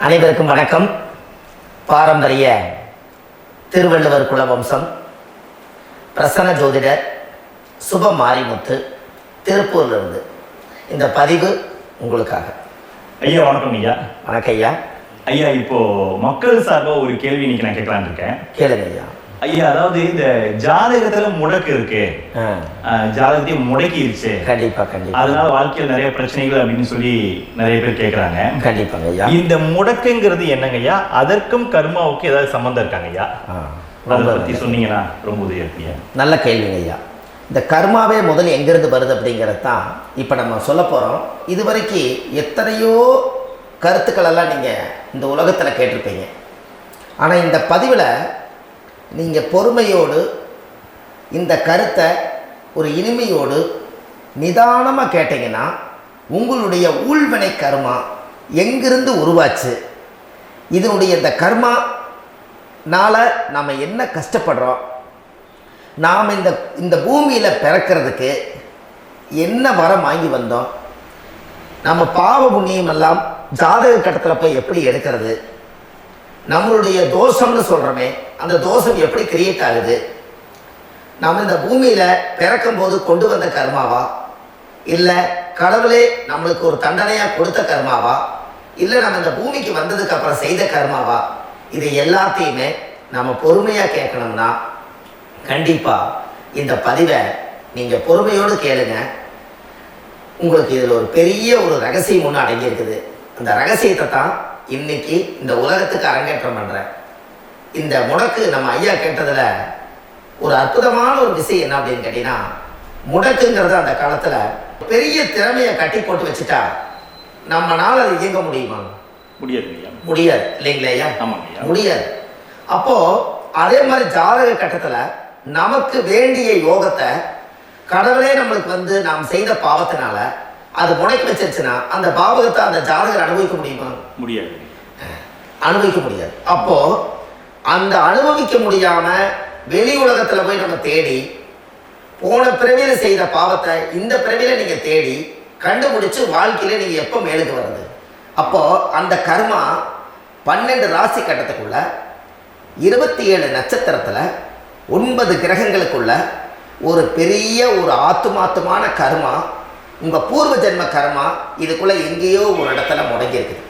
அனைவருக்கும் வணக்கம். பாரம்பரிய திருவள்ளுவர் குலவம்சம் பிரசன்ன ஜோதிடர் சுப மாரிமுத்து திருப்பூர்லேருந்து இந்த பதிவு உங்களுக்காக. ஐயா வணக்கம். ஐயா வணக்கம் ஐயா. ஐயா இப்போ மக்கள் சார்பாக ஒரு கேள்வி இன்னைக்கு நான் கேட்கலான்னு இருக்கேன். கேளுங்க ஐயா. ஐயா, அதாவது இந்த ஜாதகத்துல முடக்கு இருக்கு, ஜாதகத்தையும் முடக்கிருச்சு, கண்டிப்பா கண்டிப்பா, அதனால வாழ்க்கையில் நிறைய பிரச்சனைகள் அப்படின்னு சொல்லி நிறைய பேர் கேட்கறாங்க. கண்டிப்பாங்க ஐயா. இந்த முடக்குங்கிறது என்னங்க ஐயா? அதற்கும் கர்மாவுக்கு ஏதாவது சம்பந்தம் இருக்காங்க ஐயா? அதை பத்தி சொன்னீங்கன்னா ரொம்ப உதவியா இருக்கு. நல்ல கேள்விங்க ஐயா. இந்த கர்மாவே முதல்ல எங்கிருந்து வருது அப்படிங்கிறது தான் இப்போ நம்ம சொல்ல போகிறோம். இதுவரைக்கும் எத்தனையோ கருத்துக்களெல்லாம் நீங்கள் இந்த உலகத்தில் கேட்டிருப்பீங்க. ஆனால் இந்த பதிவில் நீங்கள் பொறுமையோடு இந்த கருத்தை ஒரு இனிமையோடு நிதானமாக கேட்டிங்கன்னா உங்களுடைய ஊழ்வினை கர்மா எங்கிருந்து உருவாச்சு, இதனுடைய இந்த கர்மானால் நாம் என்ன கஷ்டப்படுறோம், நாம் இந்த பூமியில் பிறக்கிறதுக்கு என்ன வரம் வாங்கி வந்தோம், நம்ம பாவ புண்ணியம் எல்லாம் ஜாதக கட்டத்தில் போய் எப்படி எடுக்கிறது, நம்மளுடைய தோஷம்னு சொல்கிறோமே அந்த தோஷம் எப்படி கிரியேட் ஆகுது, நம்ம இந்த பூமியில் பிறக்கும் போது கொண்டு வந்த கர்மாவா, இல்லை கடவுளே நம்மளுக்கு ஒரு தண்டனையாக கொடுத்த கர்மாவா, இல்லை நம்ம இந்த பூமிக்கு வந்ததுக்கு அப்புறம் செய்த கர்மாவா, இது எல்லாத்தையுமே நம்ம பொறுமையாக கேட்கணும்னா கண்டிப்பாக இந்த பதிவை நீங்கள் பொறுமையோடு கேளுங்க. உங்களுக்கு இதில் ஒரு பெரிய ஒரு ரகசியம் ஒன்று அடங்கியிருக்குது. அந்த ரகசியத்தை தான் இன்னைக்கு இந்த உலகத்துக்கு அரங்கேற்றம் பண்ணுறேன். இந்த முடக்கு நம்ம ஐயா கேட்டதில் ஒரு அற்புதமான ஒரு விஷயம் என்ன அப்படின்னு கேட்டிங்கன்னா, முடக்குங்கிறது அந்த காலத்தில் பெரிய திறமையை கட்டி போட்டு வச்சுட்டா நம்மளால் அது இயங்க முடியுமா? முடியாது இல்லைங்களா ஐயா? முடியாது. அப்போது அதே மாதிரி ஜாதக கட்டத்தில் நமக்கு வேண்டிய யோகத்தை கடவுளே நம்மளுக்கு நாம் செய்த பாவத்தினால அது முடக்கி வச்சிருச்சுன்னா அந்த பாவகத்தை அந்த ஜாதகர் அனுபவிக்க முடியுமா? முடியாது, அனுபவிக்க முடியாது. அப்போ அந்த அனுபவிக்க முடியாம வெளி உலகத்துல போய் நம்ம தேடி போன பிறவியில செய்த பாவத்தை இந்த பிறவியில நீங்க தேடி கண்டுபிடிச்சு வாழ்க்கையில நீங்க எப்போ மேலுக்கு வருது? அப்போ அந்த கர்மா 12 ராசி கட்டத்துக்குள்ள 27 நட்சத்திரத்துல 9 கிரகங்களுக்குள்ள ஒரு பெரிய ஒரு ஆத்துமாத்துமான கர்மா, உங்க பூர்வ ஜென்ம கர்மா இதுக்குள்ள எங்கேயோ ஒரு இடத்துல முடங்கி இருக்குது.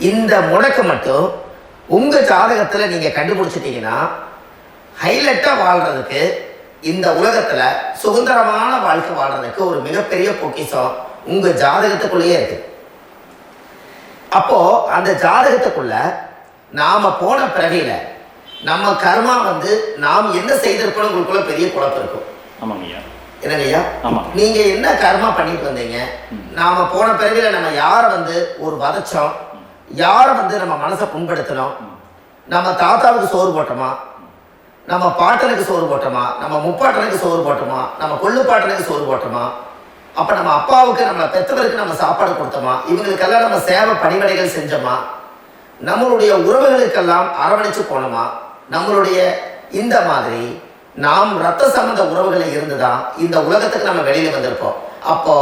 இந்த முடக்க மட்டும் உங்க ஜாதகத்துல நீங்க கண்டுபிடிச்சிட்டீங்கன்னா ஹைலைட்டா வாழ்றதுக்கு, இந்த உலகத்துல சுதந்திரமான வாழ்க்கை வாழ்றதுக்கு ஒரு மிகப்பெரிய பொக்கிஷம் உங்க ஜாதகத்துக்குள்ளேயே இருக்கு. அப்போ அந்த ஜாதகத்துக்குள்ள நாம போன பிறவியில நம்ம கர்மா நாம் என்ன செய்திருக்கோம் உங்களுக்குள்ள பெரிய குழப்பம் இருக்கும். என்னங்கய்யா, நீங்க என்ன கர்மா பண்ணிட்டு வந்தீங்க, நாம போன பிறவில நம்ம யாரை ஒரு வதச்சோம், யாரை நம்ம மனசை புண்படுத்தணும், நம்ம தாத்தாவுக்கு சோறு போட்டோமா, நம்ம பாட்டனுக்கு சோறு போட்டோமா, நம்ம முப்பாட்டனுக்கு சோறு போட்டோமா, நம்ம கொள்ளு பாட்டனுக்கு சோறு போட்டோமா, அப்ப நம்ம அப்பாவுக்கு நம்ம பெற்றவருக்கு நம்ம சாப்பாடு கொடுத்தோமா, இவங்களுக்கெல்லாம் நம்ம சேவை பணிவடைகள் செஞ்சோமா, நம்மளுடைய உறவுகளுக்கெல்லாம் அரவணைச்சு போனோமா, நம்மளுடைய இந்த மாதிரி நாம் ரத்த சம்பந்த உறவுகளை இருந்துதான் இந்த உலகத்துக்கு நம்ம வெளியில வந்திருப்போம். அப்போ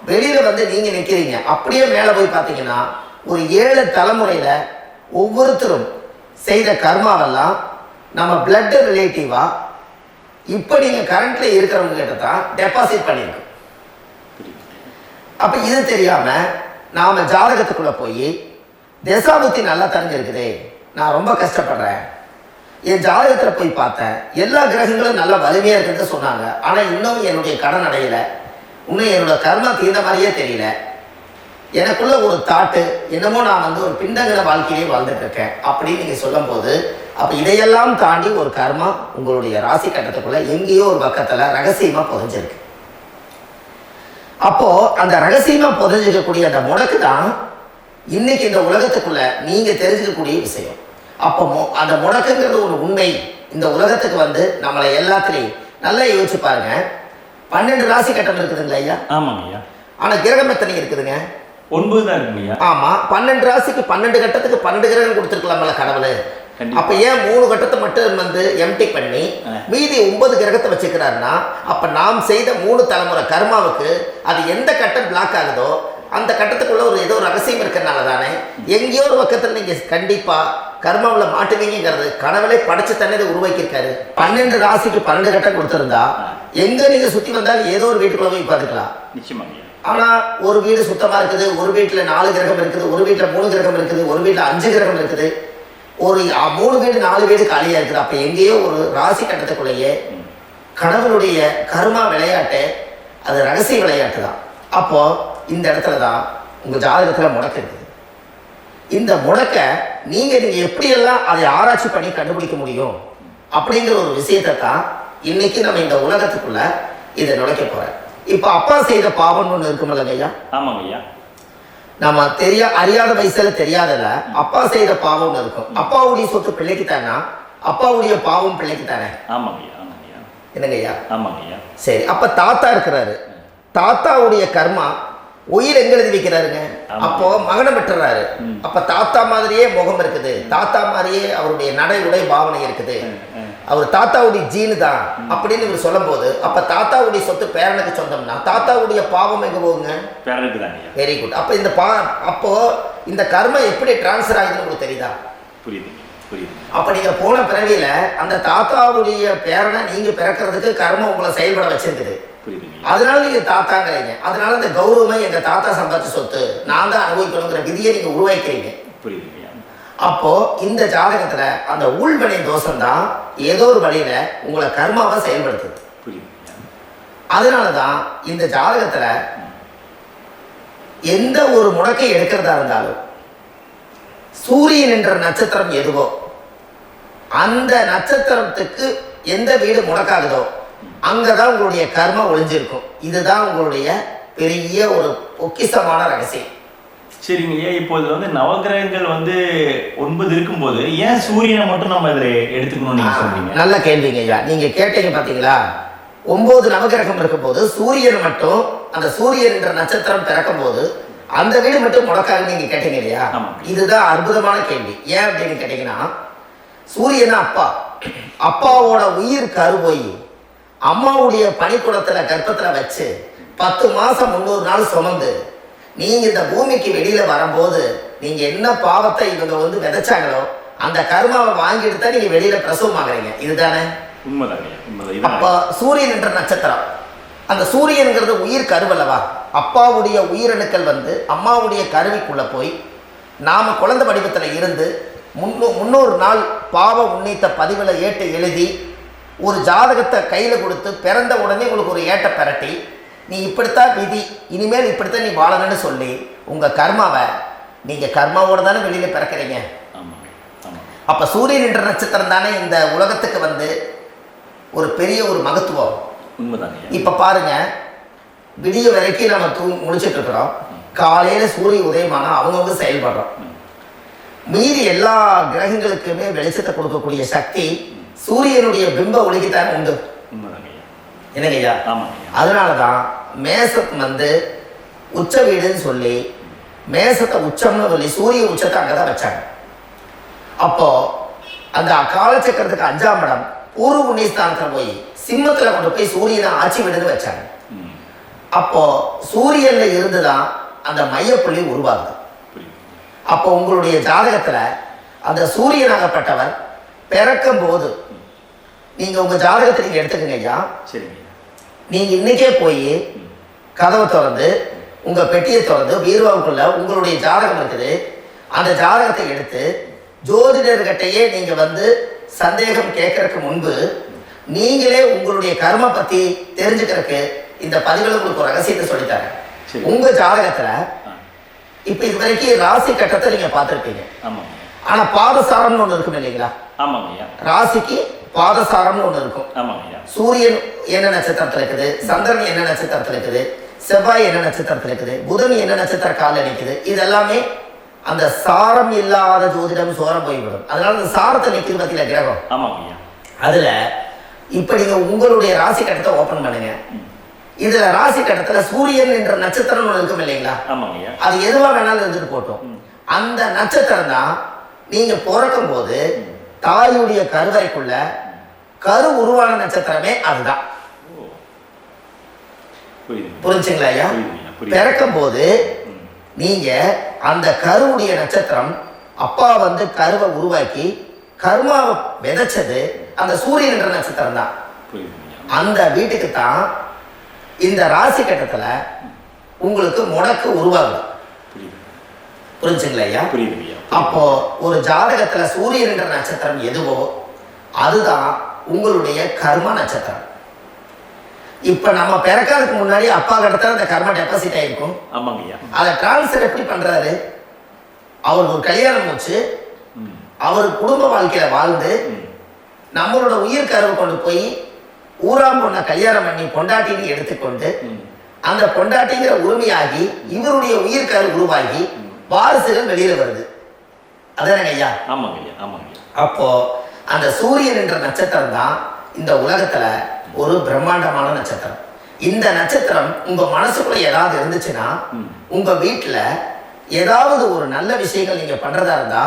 வெளியில நீங்க நிற்கிறீங்க, அப்படியே மேலே போய் பார்த்தீங்கன்னா ஒரு 7 தலைமுறையில ஒவ்வொருத்தரும் செய்த கர்மாவெல்லாம் நம்ம பிளட் ரிலேட்டிவா இப்போ நீங்க கரண்ட்ல இருக்கிறவங்க கிட்ட தான் டெபாசிட் பண்ணியிருக்கு. அப்ப இது தெரியாம நாம ஜாதகத்துக்குள்ள போய் தசாபுத்தி நல்லா தெரிஞ்சிருக்குதே, நான் ரொம்ப கஷ்டப்படுறேன், என் ஜாதகத்தில் போய் பார்த்தேன் எல்லா கிரகங்களும் நல்ல வலிமையா இருக்குன்னு சொன்னாங்க, ஆனா இன்னும் என்னுடைய கடன் அடையல, இன்னும் என்னோட கர்மா தீர்ந்த மாதிரியே தெரியல, எனக்குள்ள ஒரு தாட்டு என்னமோ நான் ஒரு பிண்டங்கிற வாழ்க்கையிலே வாழ்ந்துட்டு இருக்கேன் அப்படின்னு நீங்க சொல்லும் போது, அப்ப இதையெல்லாம் தாண்டி ஒரு கர்மா உங்களுடைய ராசி கட்டத்துக்குள்ள எங்கேயோ ஒரு பக்கத்துல ரகசியமா புதைஞ்சிருக்கு. அப்போ அந்த ரகசியமா புதைஞ்சிருக்கக்கூடிய அந்த முடக்கு தான் இன்னைக்கு இந்த உலகத்துக்குள்ள நீங்க தெரிஞ்சுக்கக்கூடிய விஷயம். அப்போ அந்த முடக்குங்கிறது ஒரு உண்மை இந்த உலகத்துக்கு நம்மளை எல்லாத்துலேயும் நல்லா யோசிச்சு பாருங்க. 12 ராசி கட்டம் இருக்குதுங்களா ஐயா? ஆமாங்க ஐயா. ஆனா கிரகம் எத்தனை இருக்குதுங்க? 9 தான் இருக்குங்க. ஆமா, 12 ராசிக்கு 12 கட்டத்துக்கு 12 கிரகம் கொடுத்துருக்கலாம்ல கடவுள். அப்ப ஏன் 3 கட்டத்தை மட்டும் எம்டி பண்ணி மீதி 9 கிரகத்தை வச்சுக்கிறாருன்னா, அப்ப நாம் செய்த 3 தலைமுறை கர்மாவுக்கு அது எந்த கட்டம் பிளாக் ஆகுதோ அந்த கட்டத்துக்குள்ள ஒரு ஏதோ ஒரு ரகசியம் இருக்கிறனால தானே எங்கேயோ ஒரு பக்கத்தில் நீங்கள் கண்டிப்பாக கர்மாவில் மாட்டுவீங்கிறது கனவுலே படைச்சு தானே இதை உருவாக்கியிருக்காரு. 12 ராசிக்கு 12 கட்டம் கொடுத்துருந்தா எங்கே நீங்கள் சுற்றி வந்தாலும் ஏதோ ஒரு வீட்டுக்குள்ள போய் பார்த்துக்கலாம். நிச்சயமாங்க. ஆனால் ஒரு வீடு சுத்தமாக இருக்குது, ஒரு வீட்டில் 4 கிரகம் இருக்குது, ஒரு வீட்டில் 3 கிரகம் இருக்குது, ஒரு வீட்டில் 5 கிரகம் இருக்குது, ஒரு 3 வீடு 4 வீடு காலியாக இருக்குது. அப்போ எங்கேயோ ஒரு ராசி கட்டத்துக்குள்ளேயே கடவுளுடைய கர்மா விளையாட்டு, அது ரகசிய விளையாட்டு தான். அப்போ இந்த இடத்துல தான் உங்கள் ஜாதகத்தில் முடக்கு இருக்குது. இந்த முடக்க நீங்கள் எப்படியெல்லாம் அதை ஆராய்ச்சி பண்ணி கண்டுபிடிக்க முடியும் அப்படிங்கிற ஒரு விஷயத்தை தான் இன்னைக்கு நம்ம இந்த உலகத்துக்குள்ள இதை நுழைக்க போகிறேன். இப்போ அப்பா செய்த பாவம்னு ஒன்று இருக்குமில்ல ஐயா? ஆமாங்க ஐயா. நம்ம அறியாத வயசுல தெரியாதல அப்பா செய்த பாவம்னு இருக்கும். அப்பாவுடைய சொத்து பிள்ளைக்கு தானா, அப்பாவுடைய பாவம் பிள்ளைக்கு தானே? ஆமாங்க ஐயா. ஆமாங்க ஐயா. என்னங்க ஐயா? ஆமாங்க ஐயா. சரி, அப்ப தாத்தா இருக்கிறாரு, தாத்தாவுடைய கர்மா உயிர் எங்க எழுதி வைக்கிறாருங்க? அப்போ மகனை பெற்றுறாரு. அப்ப தாத்தா மாதிரியே முகம் இருக்குது, தாத்தா மாதிரியே அவருடைய நடை உடை பாவனை இருக்குது, அவர் தாத்தாவுடைய ஜீனு தான் அப்படின்னு இவர் சொல்லும் போது அப்ப தாத்தாவுடைய சொத்து பேரனுக்கு சொந்தம்னா தாத்தாவுடைய பாவம் எங்க போகுங்க? பேரனுக்கு தான். Very good. அப்ப இந்த அப்போ இந்த கர்ம எப்படி டிரான்ஸ்ஃபர் ஆகுதுன்னு உங்களுக்கு தெரியுதா? புரியுது புரியுது. அப்ப நீங்க போன பிறவியில அந்த தாத்தாவுடைய பேரனை நீங்க பிறக்கிறதுக்கு கர்மம் உங்களை செயல்பட வச்சிருக்குது. அதனால நீங்க தாத்தாங்கிறீங்க. அதனால இந்த கௌரவமே எங்க தாத்தா சம்பாதிச்ச சொத்து, நான் தான் அனுபவிக்கணுங்கிற விதியை நீங்க உருவாக்கிறீங்க. புரியுது. அப்போ இந்த ஜாதகத்துல அந்த உள்வினை தோஷம் தான் ஏதோ ஒரு வழியில உங்களை கர்மாவை செயல்படுத்துது. அதனாலதான் இந்த ஜாதகத்துல எந்த ஒரு முடக்கை எடுக்கிறதா இருந்தாலும் சூரியன் என்ற நட்சத்திரம் எதுவோ அந்த நட்சத்திரத்துக்கு எந்த வீடு முடக்காகுதோ அங்கதான் உங்களுடைய கர்மா ஒளிஞ்சிருக்கும். இதுதான் உங்களுடைய பெரிய ஒரு பொக்கிஷமான ரகசியம். சரிங்க ஐயா. இப்போ இது நவகிரகங்கள் 9 இருக்கும்போது ஏன் சூரியனை மட்டும் நம்ம இதில் எடுத்துக்கணும்னு நீங்க சொல்றீங்க? நல்ல கேள்விங்க ஐயா. நீங்க கேட்டீங்க பாத்தீங்களா, 9 நவகிரகம் இருக்கும்போது சூரியன் மட்டும், அந்த சூரியன் என்ற நட்சத்திரம் பிறக்கும் போது அந்த வீடு மட்டும் முடக்காக நீங்க கேட்டீங்க இல்லையா? இதுதான் அற்புதமான கேள்வி. ஏன் அப்படின்னு கேட்டீங்கன்னா, சூரியனா அப்பா, அப்பாவோட உயிர் கருவோய் அம்மாவுடைய பனிக்குடத்துல கர்ப்பத்துல வச்சு 10 மாசம் 300 நாள் சுமந்து நீங்க இந்த பூமிக்கு வெளியில வரும்போது நீங்க என்ன பாவத்தை இவங்க விதைச்சாங்களோ அந்த கர்மாவை வாங்கிட்டு தான் நீங்க வெளியில பிரசவம் ஆகுறீங்க. இதுதானே உண்மைதாங்க. அப்ப சூரியன் என்ற நட்சத்திரம், அந்த சூரியன்கிறது உயிர் கருவல்லவா? அப்பாவுடைய உயிரணுக்கள் அம்மாவுடைய கருவிக்குள்ள போய் நாம குழந்தை வடிவத்துல இருந்து 300 நாள் பாவ உன்னித்த பதிவுல ஏட்டு எழுதி ஒரு ஜாதகத்தை கையில கொடுத்து பிறந்த உடனே உங்களுக்கு ஒரு ஏட்டை பெரட்டி நீ இப்படித்தான் விதி, இனிமேல் இப்படித்தான் நீ வாழணும்னு சொல்லி உங்க கர்மாவை நீங்க கர்மாவோட தானே வெளியில பிறக்கிறீங்க. அப்ப சூரியன் என்ற நட்சத்திரம் தானே இந்த உலகத்துக்கு ஒரு பெரிய ஒரு மகத்துவம். இப்ப பாருங்க, விடிய வரைக்கும் நம்ம முடிச்சுட்டு இருக்கிறோம். காலையில சூரிய உதயமான அவங்கவுங்க செயல்படுறோம். மீறி எல்லா கிரகங்களுக்குமே வெளிச்சத்தை கொடுக்கக்கூடிய சக்தி சூரியனுடைய பிம்ப ஒளிக்குத்தான் உண்டு. என்னங்கய்யா? அதனாலதான் மேசம் உச்ச வீடுன்னு சொல்லி மேசத்தை உச்சம்னு சொல்லி சூரிய உச்சத்தை அங்கதான் வச்சாங்க. அப்போ அந்த காலச்சக்கரத்துக்கு 5ஆம் இடம் பூர்வ புண்ணியஸ்தானத்துல போய் சிம்மத்துல கொண்டு போய் சூரியனை ஆட்சி விடுன்னு வச்சாங்க. அப்போ சூரியன்ல இருந்துதான் அந்த மையப்புள்ளி உருவாகுது. அப்போ உங்களுடைய ஜாதகத்துல அந்த சூரியனாகப்பட்டவர் பிறக்கும் போது நீங்க உங்க ஜாதகத்தை நீங்க எடுத்துக்கங்க ஐயா. நீங்க இன்னைக்கே போய் கதவை திறந்து உங்க பெட்டியை திறந்து பீர்வாவுக்குள்ள உங்களுடைய ஜாதகம் இருக்குது, அந்த ஜாதகத்தை எடுத்து ஜோதிடர்கிட்டையே நீங்க சந்தேகம் கேட்கறதுக்கு முன்பு நீங்களே உங்களுடைய கர்ம பத்தி தெரிஞ்சுக்கிறதுக்கு இந்த பதிவுல உங்களுக்கு ஒரு ரகசியத்தை சொல்லித்தரேன். உங்க ஜாதகத்துல இப்ப இது வரைக்கும் ராசி கட்டத்தை நீங்க பார்த்திருப்பீங்க. ஆனா பாதசாரம்னு ஒண்ணு இருக்கும் இல்லைங்களா? ராசிக்கு பாதசாரம்னு ஒண்ணு இருக்கும். சூரியன் என்ன நட்சத்திரத்துல இருக்குது, சந்திரன் என்ன நட்சத்திரத்துல இருக்குது, செவ்வாய் என்ன நட்சத்திரத்துல இருக்குது, புதன் என்ன நட்சத்திர கால நிற்குது, இது எல்லாமே அந்த சாரம் இல்லாத ஜோதிடம் சோரம் போய்விடும். அதனால அந்த சாரத்தை நிற்கிறது பத்தியில கிரகம். அதுல இப்ப நீங்க உங்களுடைய ராசி கட்டத்தை ஓபன் பண்ணுங்க. இதுல ராசி கட்டத்துல சூரியன் என்ற நட்சத்திரம் ஒண்ணு இருக்கும் இல்லைங்களா? அது எதுவா வேணாலும் இருந்துட்டு போட்டோம். அந்த நட்சத்திரம் தான் நீங்க பிறக்கும் போது தாயுடைய கருவறைக்குள்ள கரு உருவான நட்சத்திரமே அதுதான். புரிஞ்சுங்களா ஐயா? பிறக்கும் போது நீங்கள் அந்த கருவுடைய நட்சத்திரம் அப்பா வந்து கருவை உருவாக்கி கர்மாவை விதைச்சது அந்த சூரியன் என்ற நட்சத்திரம் தான். அந்த வீட்டுக்கு தான் இந்த ராசி கட்டத்தில் உங்களுக்கு முடக்கு உருவாகுது. புரிஞ்சுங்களா ஐயா? அப்போ ஒரு ஜாதகத்துல சூரியன் என்ற நட்சத்திரம் எதுவோ அதுதான் உங்களுடைய கர்ம நட்சத்திரம். இப்ப நம்ம பிறக்கிறதுக்கு முன்னாடி அப்பா கிட்ட அந்த கர்ம டெபாசிட் ஆயிருக்கும். அதை டிரான்ஸ்ஃபர் எப்படி பண்றாரு? அவர் ஒரு கல்யாணம் வச்சு அவர் குடும்ப வாழ்க்கையில வாழ்ந்து நம்மளோட உயிர் கருவை கொண்டு போய் ஊராம் பொண்ண கல்யாணம் பண்ணி பொண்டாட்டின்னு எடுத்துக்கொண்டு அந்த பொண்டாட்டிங்கிற உரிமையாகி இவருடைய உயிர் கரு உருவாகி வாரிசுகள் வெளியில வருது. அதானே ஐயா? அப்போ அந்த சூரியன் என்ற நட்சத்திரம் தான் இந்த உலகத்துல ஒரு பிரம்மாண்டமான நட்சத்திரம். இந்த நட்சத்திரம் உங்க மனசுக்குள்ள ஏதாவது இருந்துச்சுன்னா உங்க வீட்டுல ஏதாவது ஒரு நல்ல விஷயங்கள் நீங்க பண்றதா இருந்தா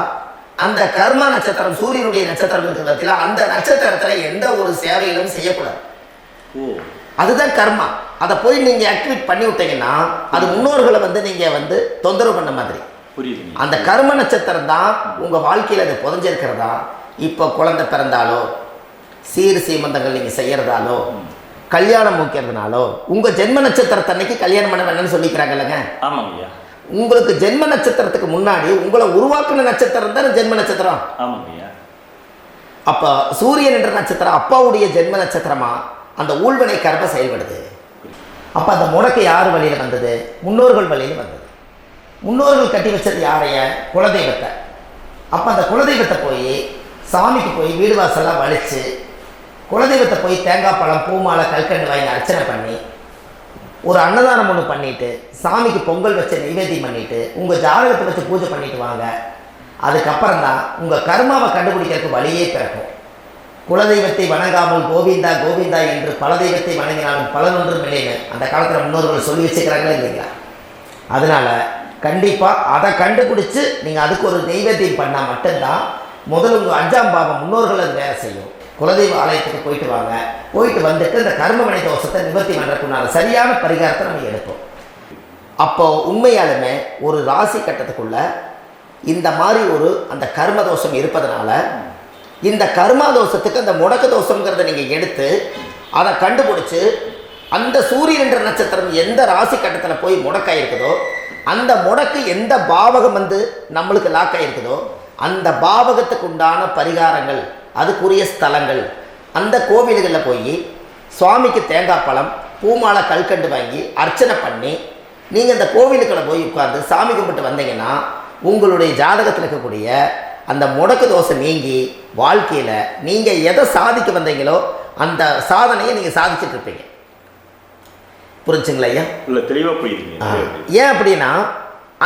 அந்த கர்ம நட்சத்திரம் சூரியனுடைய நட்சத்திரம் இருக்கிறதுல அந்த நட்சத்திரத்துல எந்த ஒரு சேவைகளும் செய்யக்கூடாது. அதுதான் கர்மா. அதை போய் நீங்க ஆக்டிவேட் பண்ணி விட்டீங்கன்னா அது முன்னோர்களை வந்து நீங்க வந்து தொந்தரவு பண்ண மாதிரி. அந்த கர்ம நட்சத்திரம் தான் உங்க வாழ்க்கையில அது புதஞ்சிருக்கிறதா. இப்போ குழந்தை பிறந்தாலோ சீர் சீமந்தங்கள் நீங்க செய்யறதாலோ கல்யாணம் முக்கிறதுனாலோ உங்க ஜென்ம நட்சத்திரத்தன்னைக்கு கல்யாணம் பண்ண வேணும்னு சொல்லிக்கிறாங்க இல்லைங்க? உங்களுக்கு ஜென்ம நட்சத்திரத்துக்கு முன்னாடி உங்களை உருவாக்குன நட்சத்திரம் தான் ஜென்ம நட்சத்திரம். அப்ப சூரியன் என்ற நட்சத்திரம் அப்பாவுடைய ஜென்ம நட்சத்திரமா அந்த ஊழ்வினை கர்ம செயல்படுது. அப்ப அந்த முடக்கு யார் வழியில வந்தது? முன்னோர்கள் வழியில வந்தது. முன்னோர்கள் கட்டி வச்சது யாரைய? குலதெய்வத்தை. அப்ப அந்த குலதெய்வத்தை போய் சாமிக்கு போய் வீடு வாசலாம் வலிச்சு குலதெய்வத்தை போய் தேங்காய் பழம் பூமாலை கல்கண்டு வாங்கி அர்ச்சனை பண்ணி ஒரு அன்னதானம் ஒன்று பண்ணிட்டு சாமிக்கு பொங்கல் வச்ச நைவேத்தியம் பண்ணிட்டு உங்க ஜாதகத்தை வச்சு பூஜை பண்ணிட்டு வாங்க. அதுக்கப்புறம் தான் உங்க கர்மாவை கண்டுபிடிக்கிறதுக்கு வழியே பிறக்கும். குலதெய்வத்தை வணங்காமல் கோவிந்தா கோவிந்தா என்று பல தெய்வத்தை வணங்கினாலும் பலனொன்றும் இல்லைன்னு அந்த காலத்தில் முன்னோர்கள் சொல்லி வச்சுக்கிறாங்களே இல்லைங்களா? அதனால கண்டிப்பாக அதை கண்டுபிடிச்சு நீங்கள் அதுக்கு ஒரு நைவேத்தியம் பண்ணால் மட்டும்தான் முதல்ல உங்கள் 5ஆம் பாவம் முன்னோர்கள் அது வேலை செய்யும். குலதெய்வ ஆலயத்துக்கு போயிட்டு வாங்க. போயிட்டு வந்துட்டு இந்த கர்மவினை தோஷத்தை நிவர்த்தி பண்ணுறதுக்குனால சரியான பரிகாரத்தை நம்ம எடுப்போம். அப்போ உண்மையாலுமே ஒரு ராசி கட்டத்துக்குள்ள இந்த மாதிரி ஒரு அந்த கர்ம தோஷம் இருப்பதனால இந்த கர்மா தோஷத்துக்கு அந்த முடக்க தோஷங்கிறத நீங்கள் எடுத்து அதை கண்டுபிடிச்சு அந்த சூரியன் என்ற நட்சத்திரம் எந்த ராசி கட்டத்தில் போய் முடக்காயிருக்குதோ அந்த முடக்கு எந்த பாவகம் வந்து நம்மளுக்கு லாக் ஆகிருக்குதோ அந்த பாவகத்துக்கு உண்டான பரிகாரங்கள் அதுக்குரிய ஸ்தலங்கள் அந்த கோவில்களில் போய் சுவாமிக்கு தேங்காய் பழம் பூமாலை கல்கண்டு வாங்கி அர்ச்சனை பண்ணி நீங்கள் அந்த கோவிலுக்குள்ள போய் உட்கார்ந்து சாமி கும்பிட்டு வந்தீங்கன்னா உங்களுடைய ஜாதகத்தில் இருக்கக்கூடிய அந்த முடக்கு தோசை நீங்கி வாழ்க்கையில் நீங்கள் எதை சாதிக்க வந்தீங்களோ அந்த சாதனையை நீங்கள் சாதிச்சுட்டு இருப்பீங்க. புரிஞ்சுங்களா ஐயா? இல்லை, தெளிவாக புரியுதுங்க. ஏன் அப்படின்னா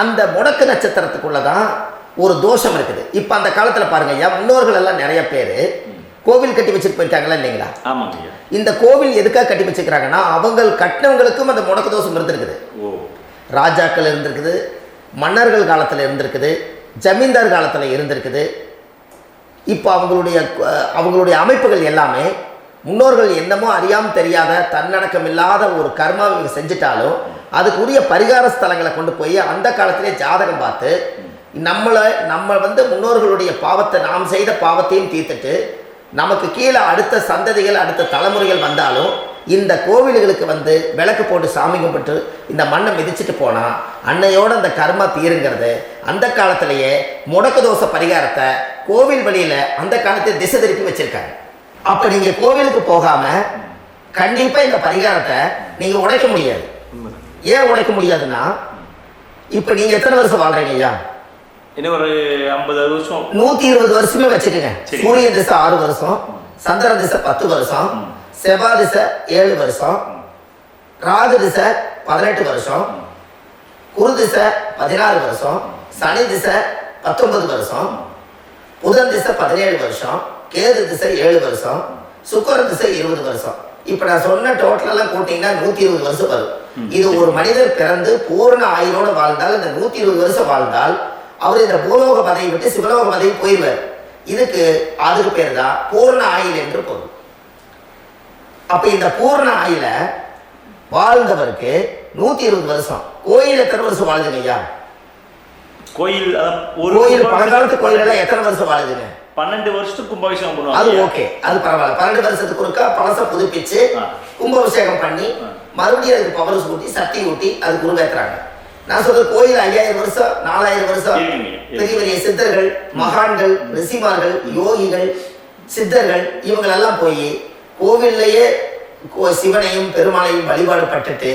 அந்த முடக்கு நட்சத்திரத்துக்குள்ள தான் ஒரு தோஷம் இருக்குது. இப்போ அந்த காலத்தில் பாருங்க ஐயா, முன்னோர்கள் எல்லாம் நிறைய பேர் கோவில் கட்டி வச்சுட்டு போயிருக்காங்களா இல்லைங்களா? ஆமாங்க. இந்த கோவில் எதுக்காக கட்டி வச்சுக்கிறாங்கன்னா அவங்க கட்டினவங்களுக்கும் அந்த முடக்கு தோஷம் இருந்திருக்குது. ராஜாக்கள் இருந்திருக்குது, மன்னர்கள் காலத்தில் இருந்திருக்குது, ஜமீன்தார் காலத்தில் இருந்திருக்குது. இப்போ அவங்களுடைய அமைப்புகள் எல்லாமே முன்னோர்கள் என்னமோ அறியாமல் தெரியாத தன்னடக்கம் இல்லாத ஒரு கர்மாவை செஞ்சுட்டாலும் அதுக்குரிய பரிகார ஸ்தலங்களை கொண்டு போய் அந்த காலத்திலே ஜாதகம் பார்த்து நம்ம வந்து முன்னோர்களுடைய பாவத்தை நாம் செய்த பாவத்தையும் தீர்த்துட்டு நமக்கு கீழே அடுத்த சந்ததிகள் அடுத்த தலைமுறைகள் வந்தாலும் இந்த கோவில்களுக்கு வந்து விளக்கு போட்டு சாமி கும்பிட்டு இந்த மண்ணை மிதிச்சுட்டு போனால் அன்னையோட அந்த கர்மா தீருங்கிறது அந்த காலத்திலேயே முடக்கு தோச பரிகாரத்தை கோவில் வழியில் அந்த காலத்தில் திசை திருப்பி வச்சுருக்காங்க. அப்போ நீங்கள் கோவிலுக்கு போகாமல் கண்டிப்பாக இந்த பரிகாரத்தை நீங்கள் உடைக்க முடியாது. ஏன் உடைக்க முடியாதுன்னா இப்போ நீங்கள் எத்தனை வருஷம் வாழ்கிறீங்க ஐயா? இன்னும் ஒரு 50 வருஷம் 120 வருஷமே வச்சுக்கோங்க. சூரிய திசை 6 வருஷம், சந்திர திசை 10 வருஷம், செவ்வாய் திசை 7 வருஷம், ராகு திசை 18 வருஷம், குரு திசை 16 வருஷம், சனி திசை 19 வருஷம், புதன் திசை 17 வருஷம், கேது திசை 7 வருஷம், சுக்கிர திசை 20 வருஷம். இப்போ நான் சொன்ன டோட்டலெல்லாம் கூட்டிங்கன்னா 120 வருஷம் வரும். இது ஒரு மனிதர் பிறந்து பூர்ண ஆயுளோடு வாழ்ந்தால் இந்த 120 வருஷம் வாழ்ந்தால் அவர் இந்த பூலோக பதவி விட்டு சிவலோக பதவி போயிடுவார். அதுக்கு பேர் தான் பூர்ண ஆயுள் என்று பொருள். அப்ப இந்த பூர்ண ஆயுள வாழ்ந்தவருக்கு 120 வருஷம். கோயில் எத்தனை வருஷம் வாழ்ந்துங்க ஐயா? கோயில் ஒரு கோயில் பழங்காலத்து கோயில் எல்லாம் எத்தனை வருஷம் வாழுதுங்க? 12 வருஷத்துக்கு கும்பாபிஷேகம் பண்ணுவாங்க. அது ஓகே, அது பரவாயில்ல. 12 வருஷத்துக்கு ஒருக்கா பழச புதுப்பிச்சு கும்பாபிஷேகம் பண்ணி மறுபடியும் அதுக்கு பவர் ஊட்டி சக்தி ஊட்டி அதுக்கு உருவேற்றுறாங்க. நான் சொல்றது கோயில் 5000 வருஷம் 4000 வருஷம் பெரிய பெரிய சித்தர்கள், மகான்கள், ரிஷிமார்கள், யோகிகள், சித்தர்கள் இவங்களெல்லாம் போய் கோவில்லையே சிவனையும் பெருமாளையும் வழிபாடு பட்டுட்டு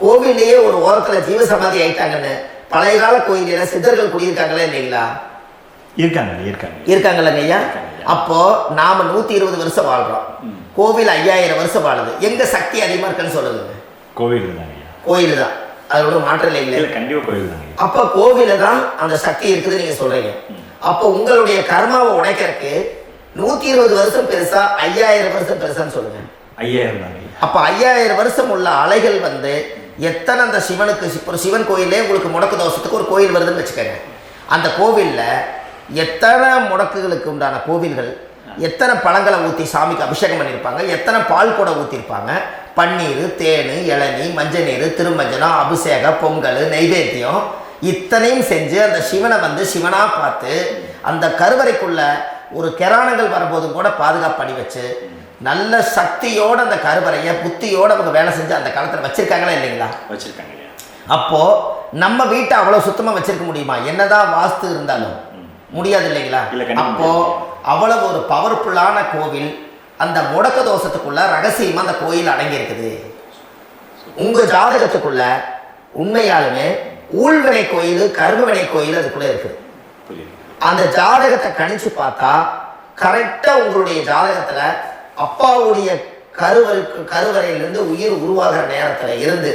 கோவில்லையே ஒரு ஓரத்துல ஜீவசமாதி ஆயிட்டாங்கன்னு பழைய கால கோயில சித்தர்கள் குடியிருக்காங்களா இல்லைங்களா? இருக்காங்கல்லங்க ஐயா. அப்போ நாம 120 வருஷம் வாழ்றோம், கோவில் 5000 வருஷம் வாழுது. எங்க சக்தி அதிகமா இருக்குன்னு சொல்லுங்க? கோயில் தான், அதோட மாற்றம் இல்லைங்களே. அப்ப கோவில தான் அந்த சக்தி இருக்குது நீங்க சொல்றீங்க. அப்போ உங்களுடைய கர்மாவை உடைக்கிறதுக்கு 120 வருஷம் பெருசா 5000 வருஷம் பெருசான்னு சொல்லுங்க? 5000 தான். அப்ப 5000 வருஷம் உள்ள அலைகள் வந்து எத்தனை அந்த சிவனுக்கு ஒரு சிவன் கோயிலே உங்களுக்கு முடக்கு தோஷத்துக்கு ஒரு கோயில் வருதுன்னு வச்சுக்கோங்க. அந்த கோவில்ல எத்தனை முடக்குகளுக்கு உண்டான கோவில்கள், எத்தனை பழங்களை ஊற்றி சாமிக்கு அபிஷேகம் பண்ணியிருப்பாங்க, எத்தனை பால் கூட ஊற்றிருப்பாங்க, பன்னீர், தேன், இளநீ, மஞ்சள் நீர், திருமஞ்சனம், அபிஷேகம், பொங்கல், நைவேத்தியம் இத்தனையும் செஞ்சு அந்த சிவனை வந்து சிவனாக பார்த்து அந்த கருவறைக்குள்ள ஒரு கிராணங்கள் வரும்போதும் கூட பாதுகாப்பு பண்ணி வச்சு நல்ல சக்தியோட அந்த கருவறையை புத்தியோட அவங்க வேலை செஞ்சு அந்த காலத்தில் வச்சிருக்காங்களா இல்லைங்களா? வச்சிருக்காங்க. அப்போ நம்ம வீட்டை அவ்வளோ சுத்தமாக வச்சிருக்க முடியுமா? என்னதான் வாஸ்து இருந்தாலும் முடியாது இல்லைங்களா? அப்போ அவ்வளவு ஒரு பவர்ஃபுல்லான கோவில் அந்த முடக்க தோஷத்துக்குள்ள ரகசியமா அந்த கோயில் அடங்கி இருக்குது. உங்க ஜாதகத்துக்குள்ள உண்மையாலுமே ஊழ்வினை கோயில், கர்மவினை கோயில் அதுக்குள்ள இருக்குது. அந்த ஜாதகத்தை கணிச்சு பார்த்தா கரெக்டா உங்களுடைய ஜாதகத்துல அப்பாவுடைய கருவறையிலிருந்து உயிர் உருவாகிற நேரத்துல இருந்து